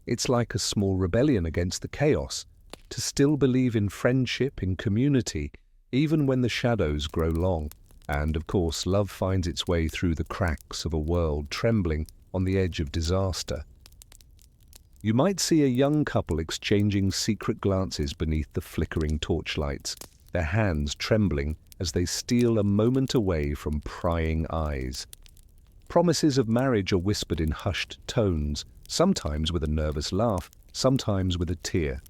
It's like a small rebellion against the chaos, to still believe in friendship, in community, even when the shadows grow long. And, of course, love finds its way through the cracks of a world trembling on the edge of disaster. You might see a young couple exchanging secret glances beneath the flickering torchlights, their hands trembling as they steal a moment away from prying eyes. Promises of marriage are whispered in hushed tones, sometimes with a nervous laugh, sometimes with a tear.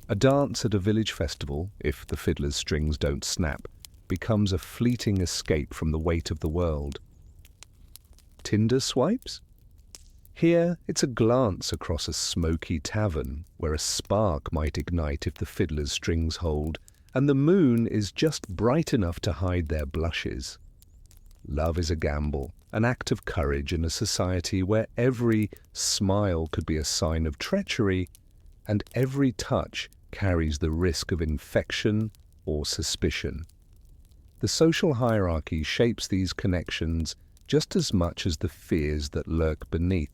A dance at a village festival, if the fiddler's strings don't snap, becomes a fleeting escape from the weight of the world. Tinder swipes? Here, it's a glance across a smoky tavern, where a spark might ignite if the fiddler's strings hold, and the moon is just bright enough to hide their blushes. Love is a gamble, an act of courage in a society where every smile could be a sign of treachery and every touch carries the risk of infection or suspicion. The social hierarchy shapes these connections just as much as the fears that lurk beneath.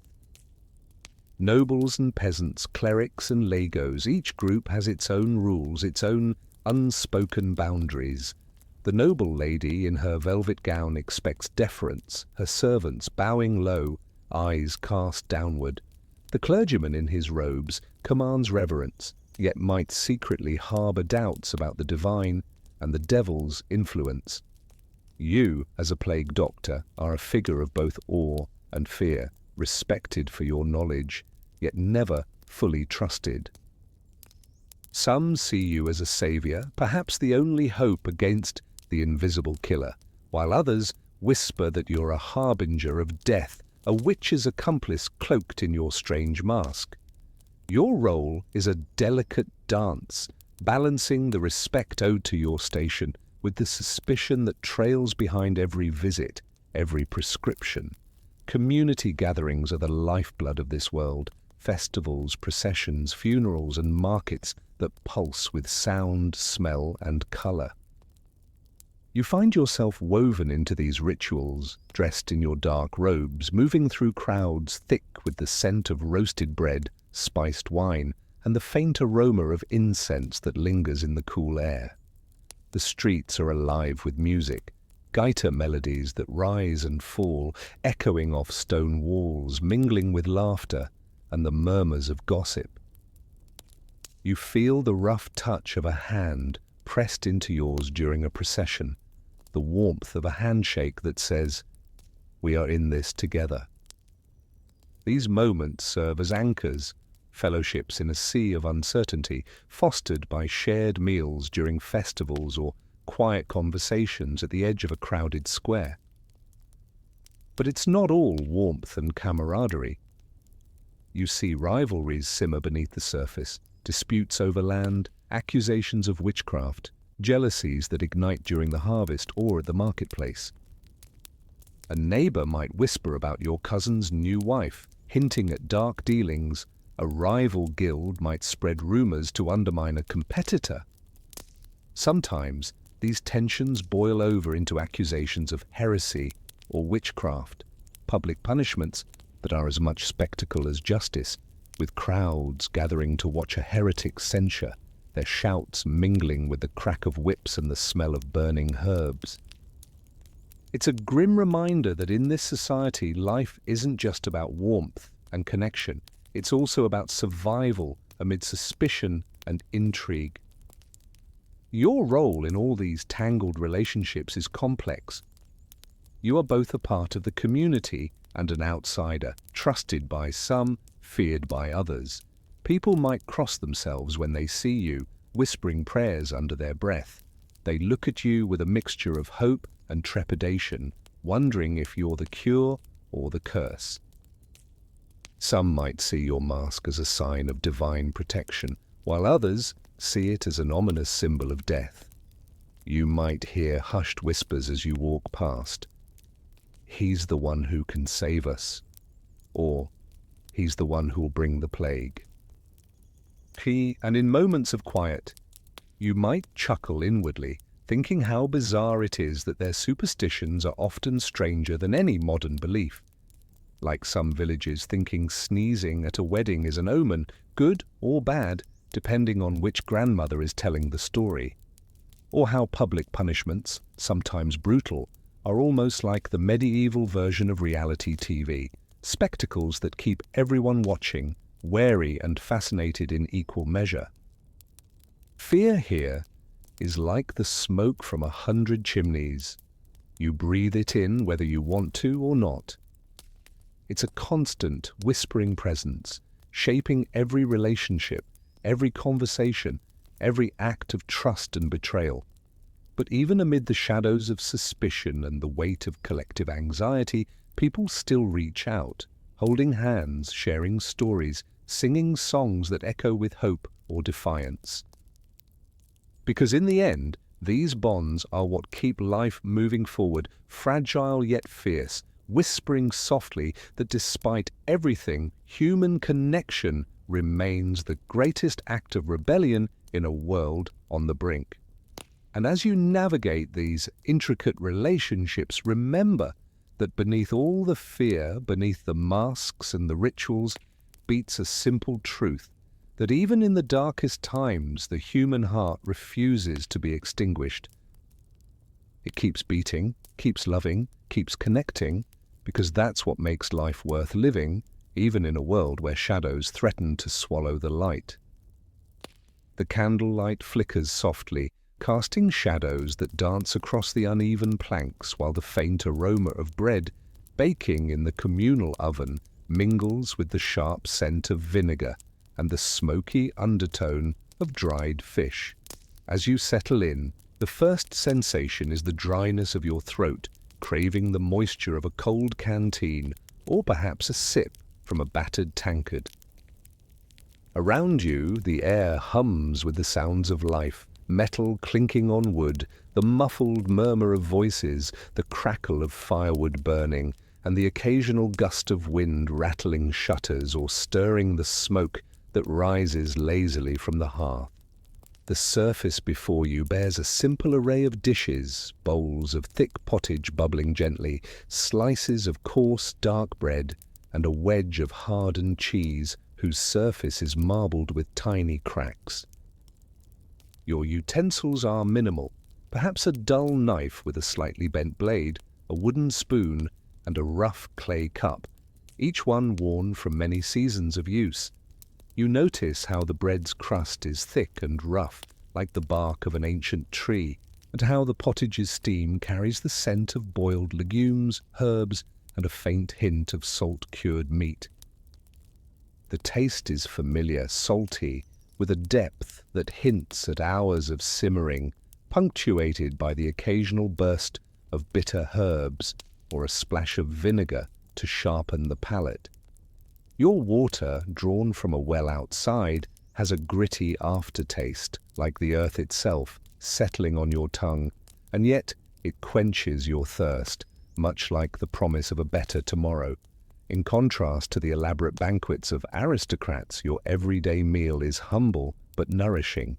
Nobles and peasants, clerics and lagos, each group has its own rules, its own unspoken boundaries. The noble lady in her velvet gown expects deference, her servants bowing low, eyes cast downward. The clergyman in his robes commands reverence, yet might secretly harbour doubts about the divine and the devil's influence. You, as a plague doctor, are a figure of both awe and fear, respected for your knowledge, yet never fully trusted. Some see you as a saviour, perhaps the only hope against the invisible killer, while others whisper that you're a harbinger of death, a witch's accomplice cloaked in your strange mask. Your role is a delicate dance, balancing the respect owed to your station with the suspicion that trails behind every visit, every prescription. Community gatherings are the lifeblood of this world, festivals, processions, funerals, and markets that pulse with sound, smell, and colour. You find yourself woven into these rituals, dressed in your dark robes, moving through crowds thick with the scent of roasted bread, spiced wine, and the faint aroma of incense that lingers in the cool air. The streets are alive with music, gaita melodies that rise and fall, echoing off stone walls, mingling with laughter and the murmurs of gossip. You feel the rough touch of a hand pressed into yours during a procession, the warmth of a handshake that says, "We are in this together." These moments serve as anchors, fellowships in a sea of uncertainty, fostered by shared meals during festivals or quiet conversations at the edge of a crowded square. But it's not all warmth and camaraderie. You see rivalries simmer beneath the surface, disputes over land, accusations of witchcraft, jealousies that ignite during the harvest or at the marketplace. A neighbor might whisper about your cousin's new wife, hinting at dark dealings. A rival guild might spread rumors to undermine a competitor. Sometimes these tensions boil over into accusations of heresy or witchcraft, public punishments that are as much spectacle as justice, with crowds gathering to watch a heretic censure, their shouts mingling with the crack of whips and the smell of burning herbs. It's a grim reminder that in this society, life isn't just about warmth and connection. It's also about survival amid suspicion and intrigue. Your role in all these tangled relationships is complex. You are both a part of the community and an outsider, trusted by some, feared by others. People might cross themselves when they see you, whispering prayers under their breath. They look at you with a mixture of hope and trepidation, wondering if you're the cure or the curse. Some might see your mask as a sign of divine protection, while others see it as an ominous symbol of death. You might hear hushed whispers as you walk past. "He's the one who can save us," or "He's the one who'll bring the plague." And in moments of quiet, you might chuckle inwardly, thinking how bizarre it is that their superstitions are often stranger than any modern belief. Like some villages thinking sneezing at a wedding is an omen, good or bad, depending on which grandmother is telling the story. Or how public punishments, sometimes brutal, are almost like the medieval version of reality TV, spectacles that keep everyone watching, wary and fascinated in equal measure. Fear here is like the smoke from 100 chimneys. You breathe it in whether you want to or not. It's a constant, whispering presence, shaping every relationship, every conversation, every act of trust and betrayal. But even amid the shadows of suspicion and the weight of collective anxiety, people still reach out, holding hands, sharing stories, singing songs that echo with hope or defiance. Because in the end, These bonds are what keep life moving forward, fragile yet fierce, whispering softly that despite everything, human connection remains the greatest act of rebellion in a world on the brink. And as you navigate these intricate relationships, remember that beneath all the fear, beneath the masks and the rituals, beats a simple truth, that even in the darkest times, the human heart refuses to be extinguished. It keeps beating, keeps loving, keeps connecting, because that's what makes life worth living, even in a world where shadows threaten to swallow the light. The candlelight flickers softly, casting shadows that dance across the uneven planks, while the faint aroma of bread, baking in the communal oven, mingles with the sharp scent of vinegar and the smoky undertone of dried fish. As you settle in, the first sensation is the dryness of your throat, craving the moisture of a cold canteen, or perhaps a sip from a battered tankard. Around you, the air hums with the sounds of life, metal clinking on wood, the muffled murmur of voices, the crackle of firewood burning, and the occasional gust of wind rattling shutters or stirring the smoke that rises lazily from the hearth. The surface before you bears a simple array of dishes, bowls of thick pottage bubbling gently, slices of coarse dark bread, and a wedge of hardened cheese whose surface is marbled with tiny cracks. Your utensils are minimal, perhaps a dull knife with a slightly bent blade, a wooden spoon, and a rough clay cup, each one worn from many seasons of use. You notice how the bread's crust is thick and rough, like the bark of an ancient tree, and how the pottage's steam carries the scent of boiled legumes, herbs, and a faint hint of salt-cured meat. The taste is familiar, salty, with a depth that hints at hours of simmering, punctuated by the occasional burst of bitter herbs or a splash of vinegar to sharpen the palate. Your water, drawn from a well outside, has a gritty aftertaste, like the earth itself, settling on your tongue, and yet it quenches your thirst, much like the promise of a better tomorrow. In contrast to the elaborate banquets of aristocrats, your everyday meal is humble but nourishing.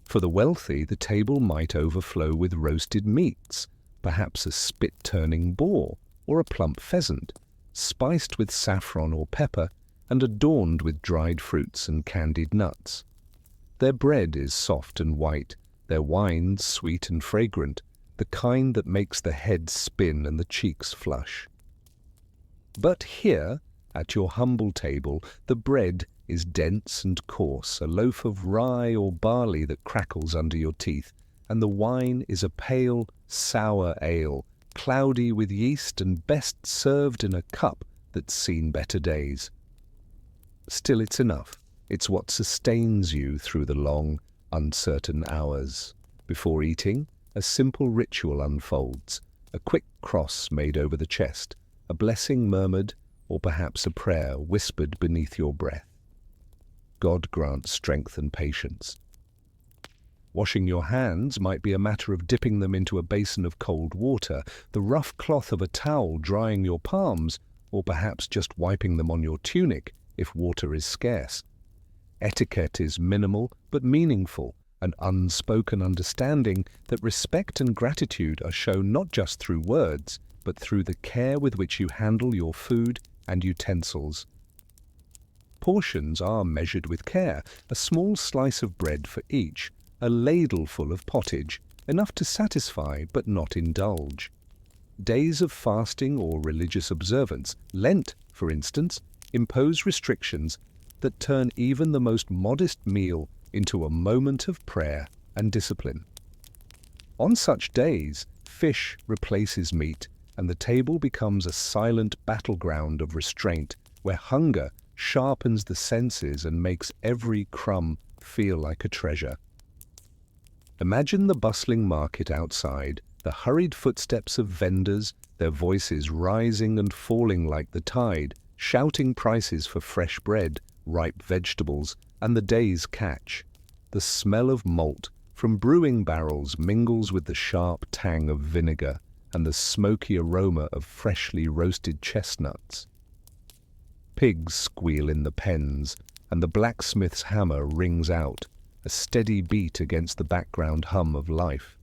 For the wealthy, the table might overflow with roasted meats, perhaps a spit-turning boar or a plump pheasant, spiced with saffron or pepper and adorned with dried fruits and candied nuts. Their bread is soft and white, their wines sweet and fragrant, the kind that makes the head spin and the cheeks flush. But here, at your humble table, the bread is dense and coarse, a loaf of rye or barley that crackles under your teeth, and the wine is a pale, sour ale, cloudy with yeast and best served in a cup that's seen better days. Still, it's enough. It's what sustains you through the long, uncertain hours. Before eating, a simple ritual unfolds, a quick cross made over the chest, a blessing murmured, or perhaps a prayer whispered beneath your breath. God grants strength and patience. Washing your hands might be a matter of dipping them into a basin of cold water, the rough cloth of a towel drying your palms, or perhaps just wiping them on your tunic if water is scarce. Etiquette is minimal but meaningful, an unspoken understanding that respect and gratitude are shown not just through words, but through the care with which you handle your food and utensils. Portions are measured with care, a small slice of bread for each, a ladleful of pottage, enough to satisfy but not indulge. Days of fasting or religious observance, Lent, for instance, impose restrictions that turn even the most modest meal into a moment of prayer and discipline. On such days, fish replaces meat, and the table becomes a silent battleground of restraint, where hunger sharpens the senses and makes every crumb feel like a treasure. Imagine the bustling market outside, the hurried footsteps of vendors, their voices rising and falling like the tide, shouting prices for fresh bread, ripe vegetables, and the day's catch. The smell of malt, from brewing barrels mingles with the sharp tang of vinegar and the smoky aroma of freshly roasted chestnuts. Pigs squeal in the pens, and the blacksmith's hammer rings out, a steady beat against the background hum of life.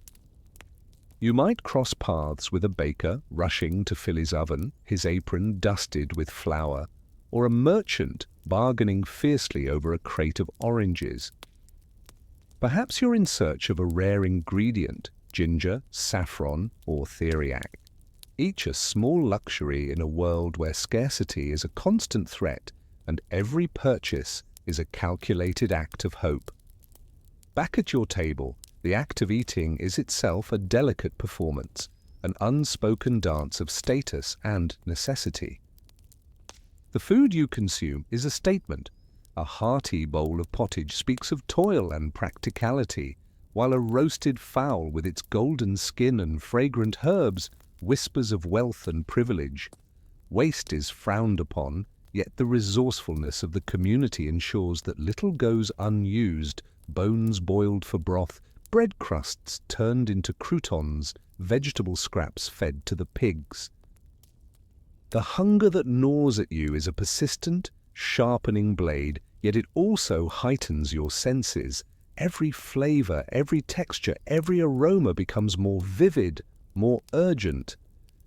You might cross paths with a baker rushing to fill his oven, his apron dusted with flour, or a merchant bargaining fiercely over a crate of oranges. Perhaps you're in search of a rare ingredient, ginger, saffron, or theriac, each a small luxury in a world where scarcity is a constant threat and every purchase is a calculated act of hope. Back at your table, the act of eating is itself a delicate performance, an unspoken dance of status and necessity. The food you consume is a statement. A hearty bowl of pottage speaks of toil and practicality, while a roasted fowl with its golden skin and fragrant herbs whispers of wealth and privilege. Waste is frowned upon, yet the resourcefulness of the community ensures that little goes unused, bones boiled for broth, bread crusts turned into croutons, vegetable scraps fed to the pigs. The hunger that gnaws at you is a persistent, sharpening blade, yet it also heightens your senses. Every flavor, every texture, every aroma becomes more vivid, more urgent.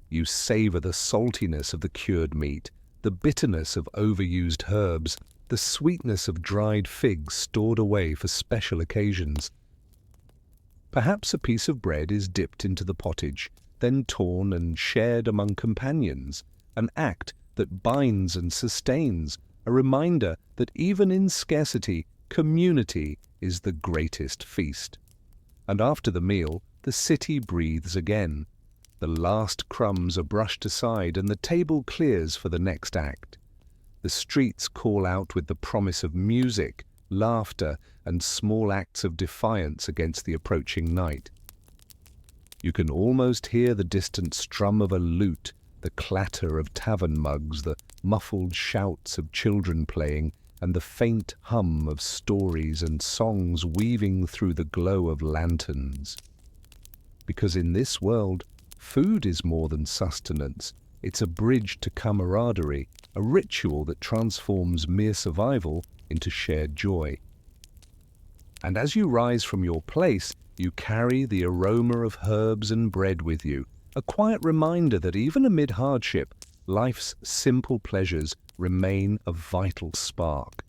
You savor the saltiness of the cured meat, the bitterness of overused herbs, the sweetness of dried figs stored away for special occasions. Perhaps a piece of bread is dipped into the pottage, then torn and shared among companions, an act that binds and sustains, a reminder that even in scarcity, community is the greatest feast. And after the meal, the city breathes again. The last crumbs are brushed aside and the table clears for the next act. The streets call out with the promise of music, laughter, and small acts of defiance against the approaching night. You can almost hear the distant strum of a lute, the clatter of tavern mugs, the muffled shouts of children playing, and the faint hum of stories and songs weaving through the glow of lanterns. Because in this world, food is more than sustenance. It's a bridge to camaraderie, a ritual that transforms mere survival into shared joy. And as you rise from your place, you carry the aroma of herbs and bread with you, a quiet reminder that even amid hardship, life's simple pleasures remain a vital spark,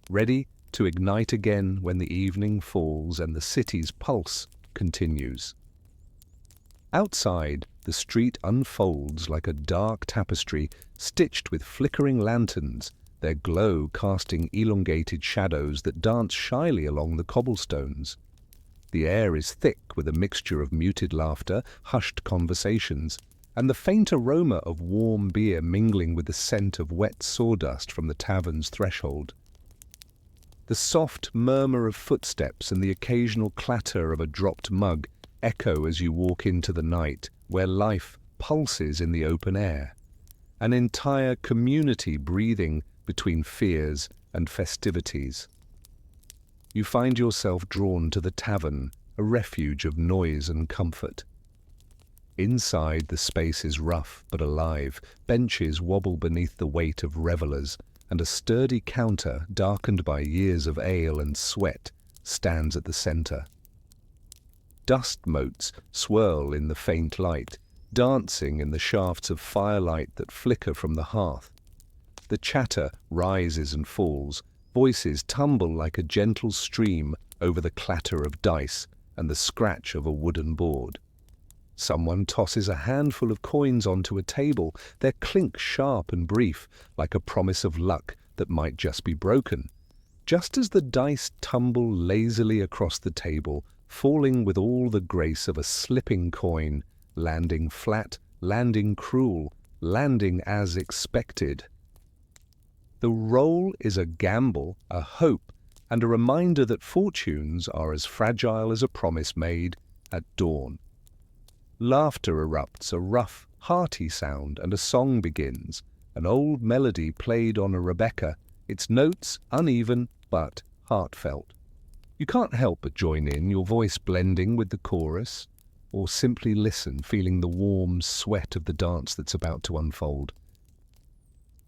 ready to ignite again when the evening falls and the city's pulse continues. Outside, the street unfolds like a dark tapestry stitched with flickering lanterns, their glow casting elongated shadows that dance shyly along the cobblestones. The air is thick with a mixture of muted laughter, hushed conversations, and the faint aroma of warm beer mingling with the scent of wet sawdust from the tavern's threshold. The soft murmur of footsteps and the occasional clatter of a dropped mug echo as you walk into the night, where life pulses in the open air, an entire community breathing between fears and festivities. You find yourself drawn to the tavern, a refuge of noise and comfort. Inside, the space is rough but alive. Benches wobble beneath the weight of revelers, and a sturdy counter, darkened by years of ale and sweat, stands at the center. Dust motes swirl in the faint light, dancing in the shafts of firelight that flicker from the hearth. The chatter rises and falls, voices tumble like a gentle stream over the clatter of dice and the scratch of a wooden board. Someone tosses a handful of coins onto a table, their clink sharp and brief, like a promise of luck that might just be broken. Just as the dice tumble lazily across the table, falling with all the grace of a slipping coin, landing flat, landing cruel, landing as expected. The roll is a gamble, a hope, and a reminder that fortunes are as fragile as a promise made at dawn. Laughter erupts, a rough, hearty sound, and a song begins, an old melody played on a Rebecca, its notes uneven but heartfelt. You can't help but join in, your voice blending with the chorus, or simply listen, feeling the warm sweat of the dance that's about to unfold.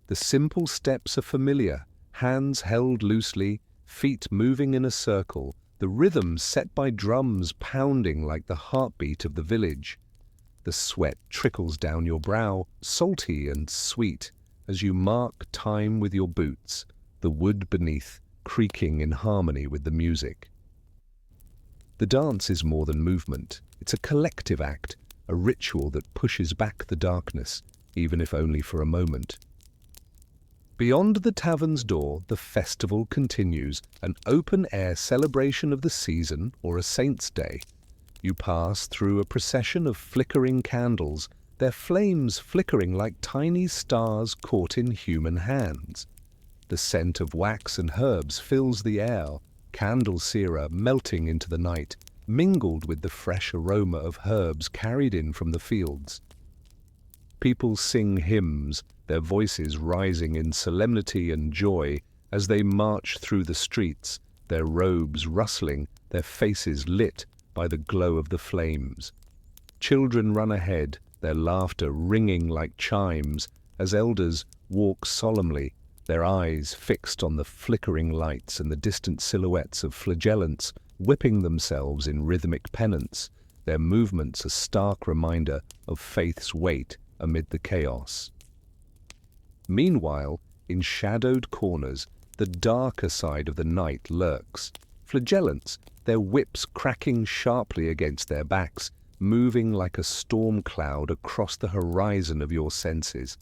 The simple steps are familiar, hands held loosely, feet moving in a circle, the rhythm set by drums pounding like the heartbeat of the village. The sweat trickles down your brow, salty and sweet, as you mark time with your boots, the wood beneath creaking in harmony with the music. The dance is more than movement. It's a collective act, a ritual that pushes back the darkness, even if only for a moment. Beyond the tavern's door, the festival continues, an open-air celebration of the season or a saint's day. You pass through a procession of flickering candles, their flames flickering like tiny stars caught in human hands. The scent of wax and herbs fills the air, candle sera melting into the night, mingled with the fresh aroma of herbs carried in from the fields. People sing hymns, their voices rising in solemnity and joy as they march through the streets, their robes rustling, their faces lit by the glow of the flames. Children run ahead, their laughter ringing like chimes, as elders walk solemnly, their eyes fixed on the flickering lights and the distant silhouettes of flagellants whipping themselves in rhythmic penance, their movements a stark reminder of faith's weight amid the chaos. Meanwhile, in shadowed corners, the darker side of the night lurks. Flagellants, their whips cracking sharply against their backs, moving like a storm cloud across the horizon of your senses.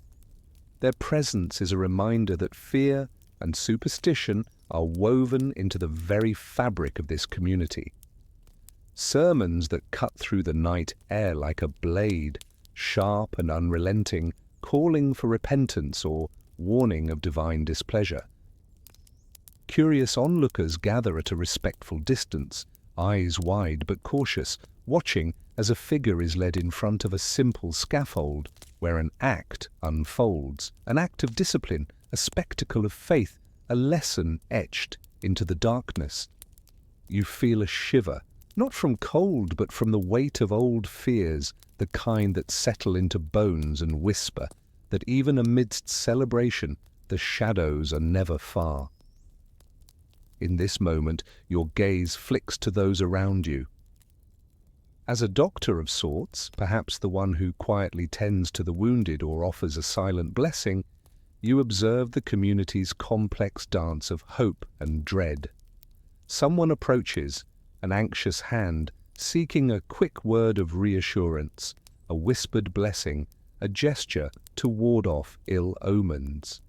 Their presence is a reminder that fear and superstition are woven into the very fabric of this community. Sermons that cut through the night air like a blade, sharp and unrelenting, calling for repentance or warning of divine displeasure. Curious onlookers gather at a respectful distance, eyes wide but cautious, watching as a figure is led in front of a simple scaffold where an act unfolds, an act of discipline, a spectacle of faith, a lesson etched into the darkness. You feel a shiver, not from cold but from the weight of old fears, the kind that settle into bones and whisper that even amidst celebration the shadows are never far. In this moment, your gaze flicks to those around you. As a doctor of sorts, perhaps the one who quietly tends to the wounded or offers a silent blessing, you observe the community's complex dance of hope and dread. Someone approaches, an anxious hand, seeking a quick word of reassurance, a whispered blessing, a gesture to ward off ill omens.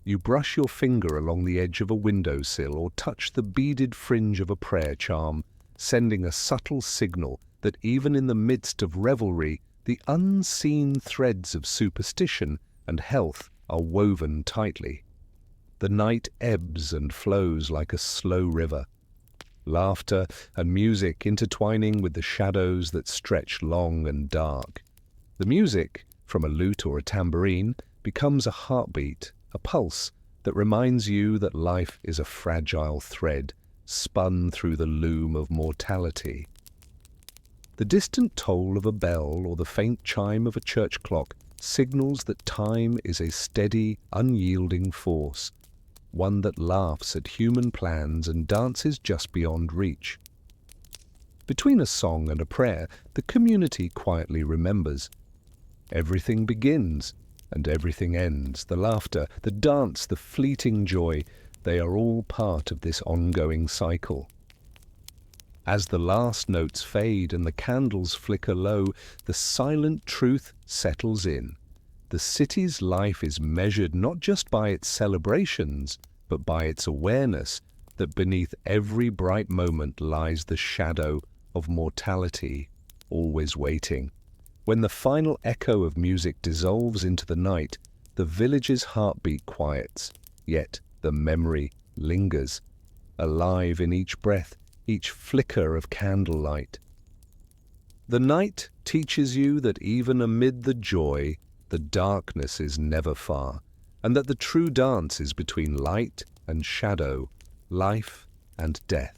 You brush your finger along the edge of a windowsill or touch the beaded fringe of a prayer charm, sending a subtle signal that even in the midst of revelry, the unseen threads of superstition and health are woven tightly. The night ebbs and flows like a slow river, laughter and music intertwining with the shadows that stretch long and dark. The music, from a lute or a tambourine, becomes a heartbeat, a pulse that reminds you that life is a fragile thread spun through the loom of mortality. The distant toll of a bell or the faint chime of a church clock signals that time is a steady, unyielding force, one that laughs at human plans and dances just beyond reach. Between a song and a prayer, the community quietly remembers. Everything begins and everything ends. The laughter, the dance, the fleeting joy, they are all part of this ongoing cycle. As the last notes fade and the candles flicker low, the silent truth settles in. The city's life is measured not just by its celebrations, but by its awareness that beneath every bright moment lies the shadow of mortality, always waiting. When the final echo of music dissolves into the night, the village's heartbeat quiets, yet the memory lingers, alive in each breath, each flicker of candlelight. The night teaches you that even amid the joy, the darkness is never far, and that the true dance is between light and shadow, life and death.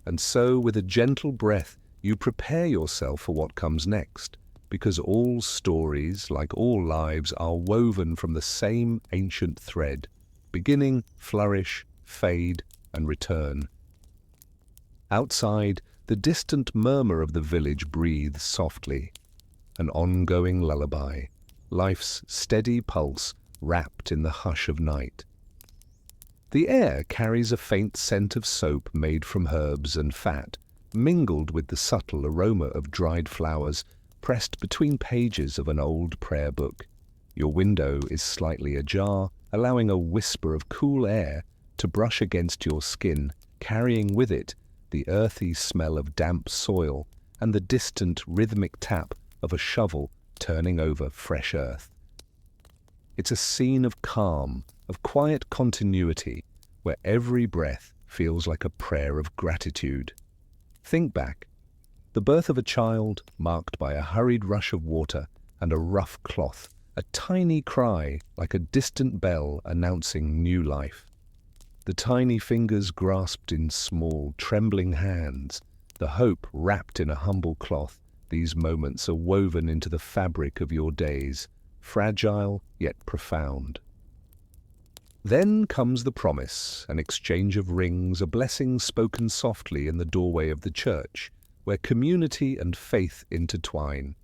And so, with a gentle breath, you prepare yourself for what comes next, because all stories, like all lives, are woven from the same ancient thread, beginning, flourish, fade, and return. Outside, the distant murmur of the village breathes softly, an ongoing lullaby, life's steady pulse wrapped in the hush of night. The air carries a faint scent of soap made from herbs and fat, mingled with the subtle aroma of dried flowers pressed between pages of an old prayer book. Your window is slightly ajar, allowing a whisper of cool air to brush against your skin, carrying with it the earthy smell of damp soil and the distant rhythmic tap of a shovel turning over fresh earth. It's a scene of calm, of quiet continuity, where every breath feels like a prayer of gratitude. Think back. The birth of a child, marked by a hurried rush of water and a rough cloth, a tiny cry like a distant bell announcing new life. The tiny fingers grasped in small, trembling hands, the hope wrapped in a humble cloth. These moments are woven into the fabric of your days, fragile yet profound. Then comes the promise, an exchange of rings, a blessing spoken softly in the doorway of the church, where community and faith intertwine.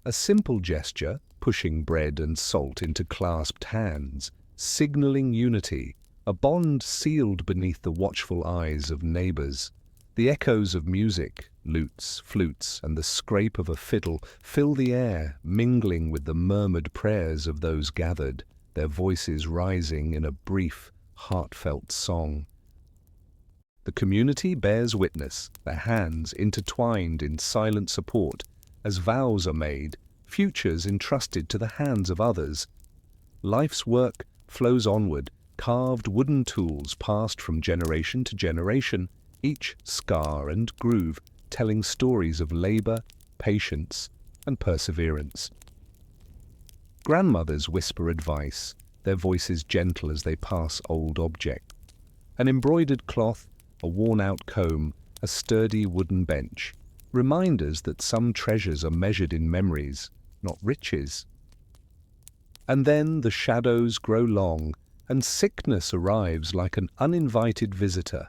A simple gesture, pushing bread and salt into clasped hands, signaling unity, a bond sealed beneath the watchful eyes of neighbors. The echoes of music, lutes, flutes, and the scrape of a fiddle fill the air, mingling with the murmured prayers of those gathered, their voices rising in a brief, heartfelt song. The community bears witness, their hands intertwined in silent support, as vows are made, futures entrusted to the hands of others. Life's work flows onward, carved wooden tools passed from generation to generation, each scar and groove telling stories of labor, patience, and perseverance. Grandmothers whisper advice, their voices gentle as they pass old objects. An embroidered cloth, a worn-out comb, a sturdy wooden bench, reminders that some treasures are measured in memories, not riches. And then the shadows grow long, and sickness arrives like an uninvited visitor.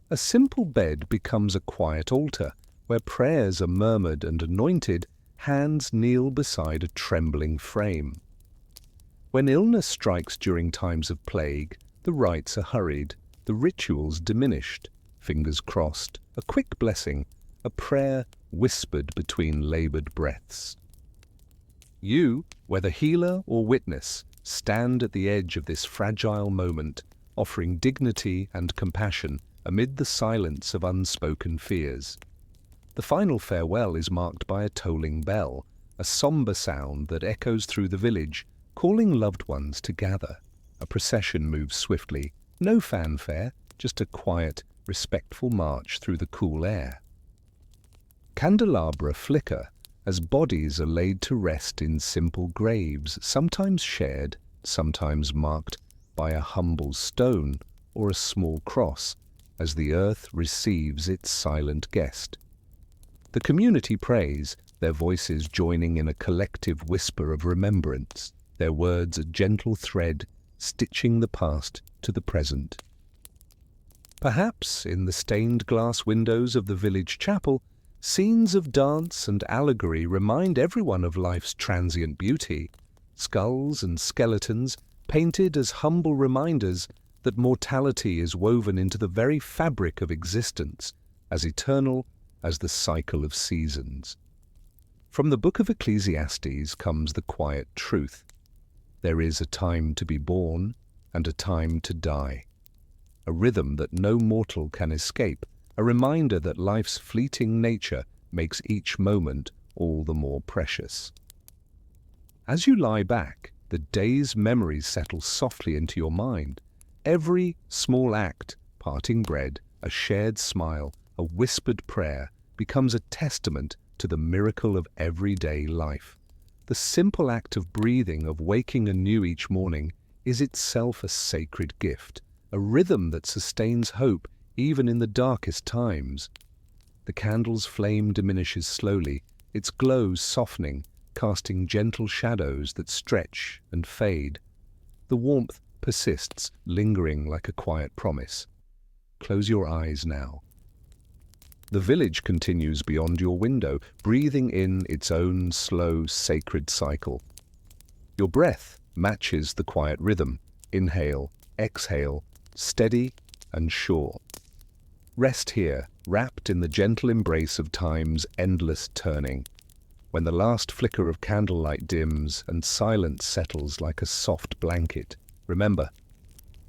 A simple bed becomes a quiet altar, where prayers are murmured and anointed, hands kneel beside a trembling frame. When illness strikes during times of plague, the rites are hurried, the rituals diminished, fingers crossed, a quick blessing, a prayer whispered between labored breaths. You, whether healer or witness, stand at the edge of this fragile moment, offering dignity and compassion amid the silence of unspoken fears. The final farewell is marked by a tolling bell, a somber sound that echoes through the village, calling loved ones to gather. A procession moves swiftly, no fanfare, just a quiet, respectful march through the cool air. Candelabra flicker as bodies are laid to rest in simple graves, sometimes shared, sometimes marked by a humble stone or a small cross, as the earth receives its silent guest. The community prays, their voices joining in a collective whisper of remembrance, their words a gentle thread stitching the past to the present. Perhaps in the stained glass windows of the village chapel, scenes of dance and allegory remind everyone of life's transient beauty, skulls and skeletons painted as humble reminders that mortality is woven into the very fabric of existence, as eternal as the cycle of seasons. From the book of Ecclesiastes comes the quiet truth. There is a time to be born and a time to die. A rhythm that no mortal can escape, a reminder that life's fleeting nature makes each moment all the more precious. As you lie back, the day's memories settle softly into your mind. Every small act, parting bread, a shared smile, a whispered prayer, becomes a testament to the miracle of everyday life. The simple act of breathing, of waking anew each morning, is itself a sacred gift, a rhythm that sustains hope even in the darkest times. The candle's flame diminishes slowly, its glow softening, casting gentle shadows that stretch and fade. The warmth persists, lingering like a quiet promise. Close your eyes now. The village continues beyond your window, breathing in its own slow, sacred cycle. Your breath matches the quiet rhythm. Inhale, exhale, steady and sure. Rest here, wrapped in the gentle embrace of time's endless turning. When the last flicker of candlelight dims and silence settles like a soft blanket, remember,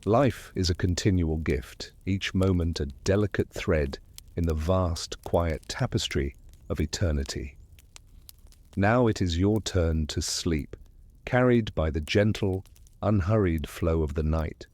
life is a continual gift, each moment a delicate thread in the vast, quiet tapestry of eternity. Now it is your turn to sleep, carried by the gentle, unhurried flow of the night.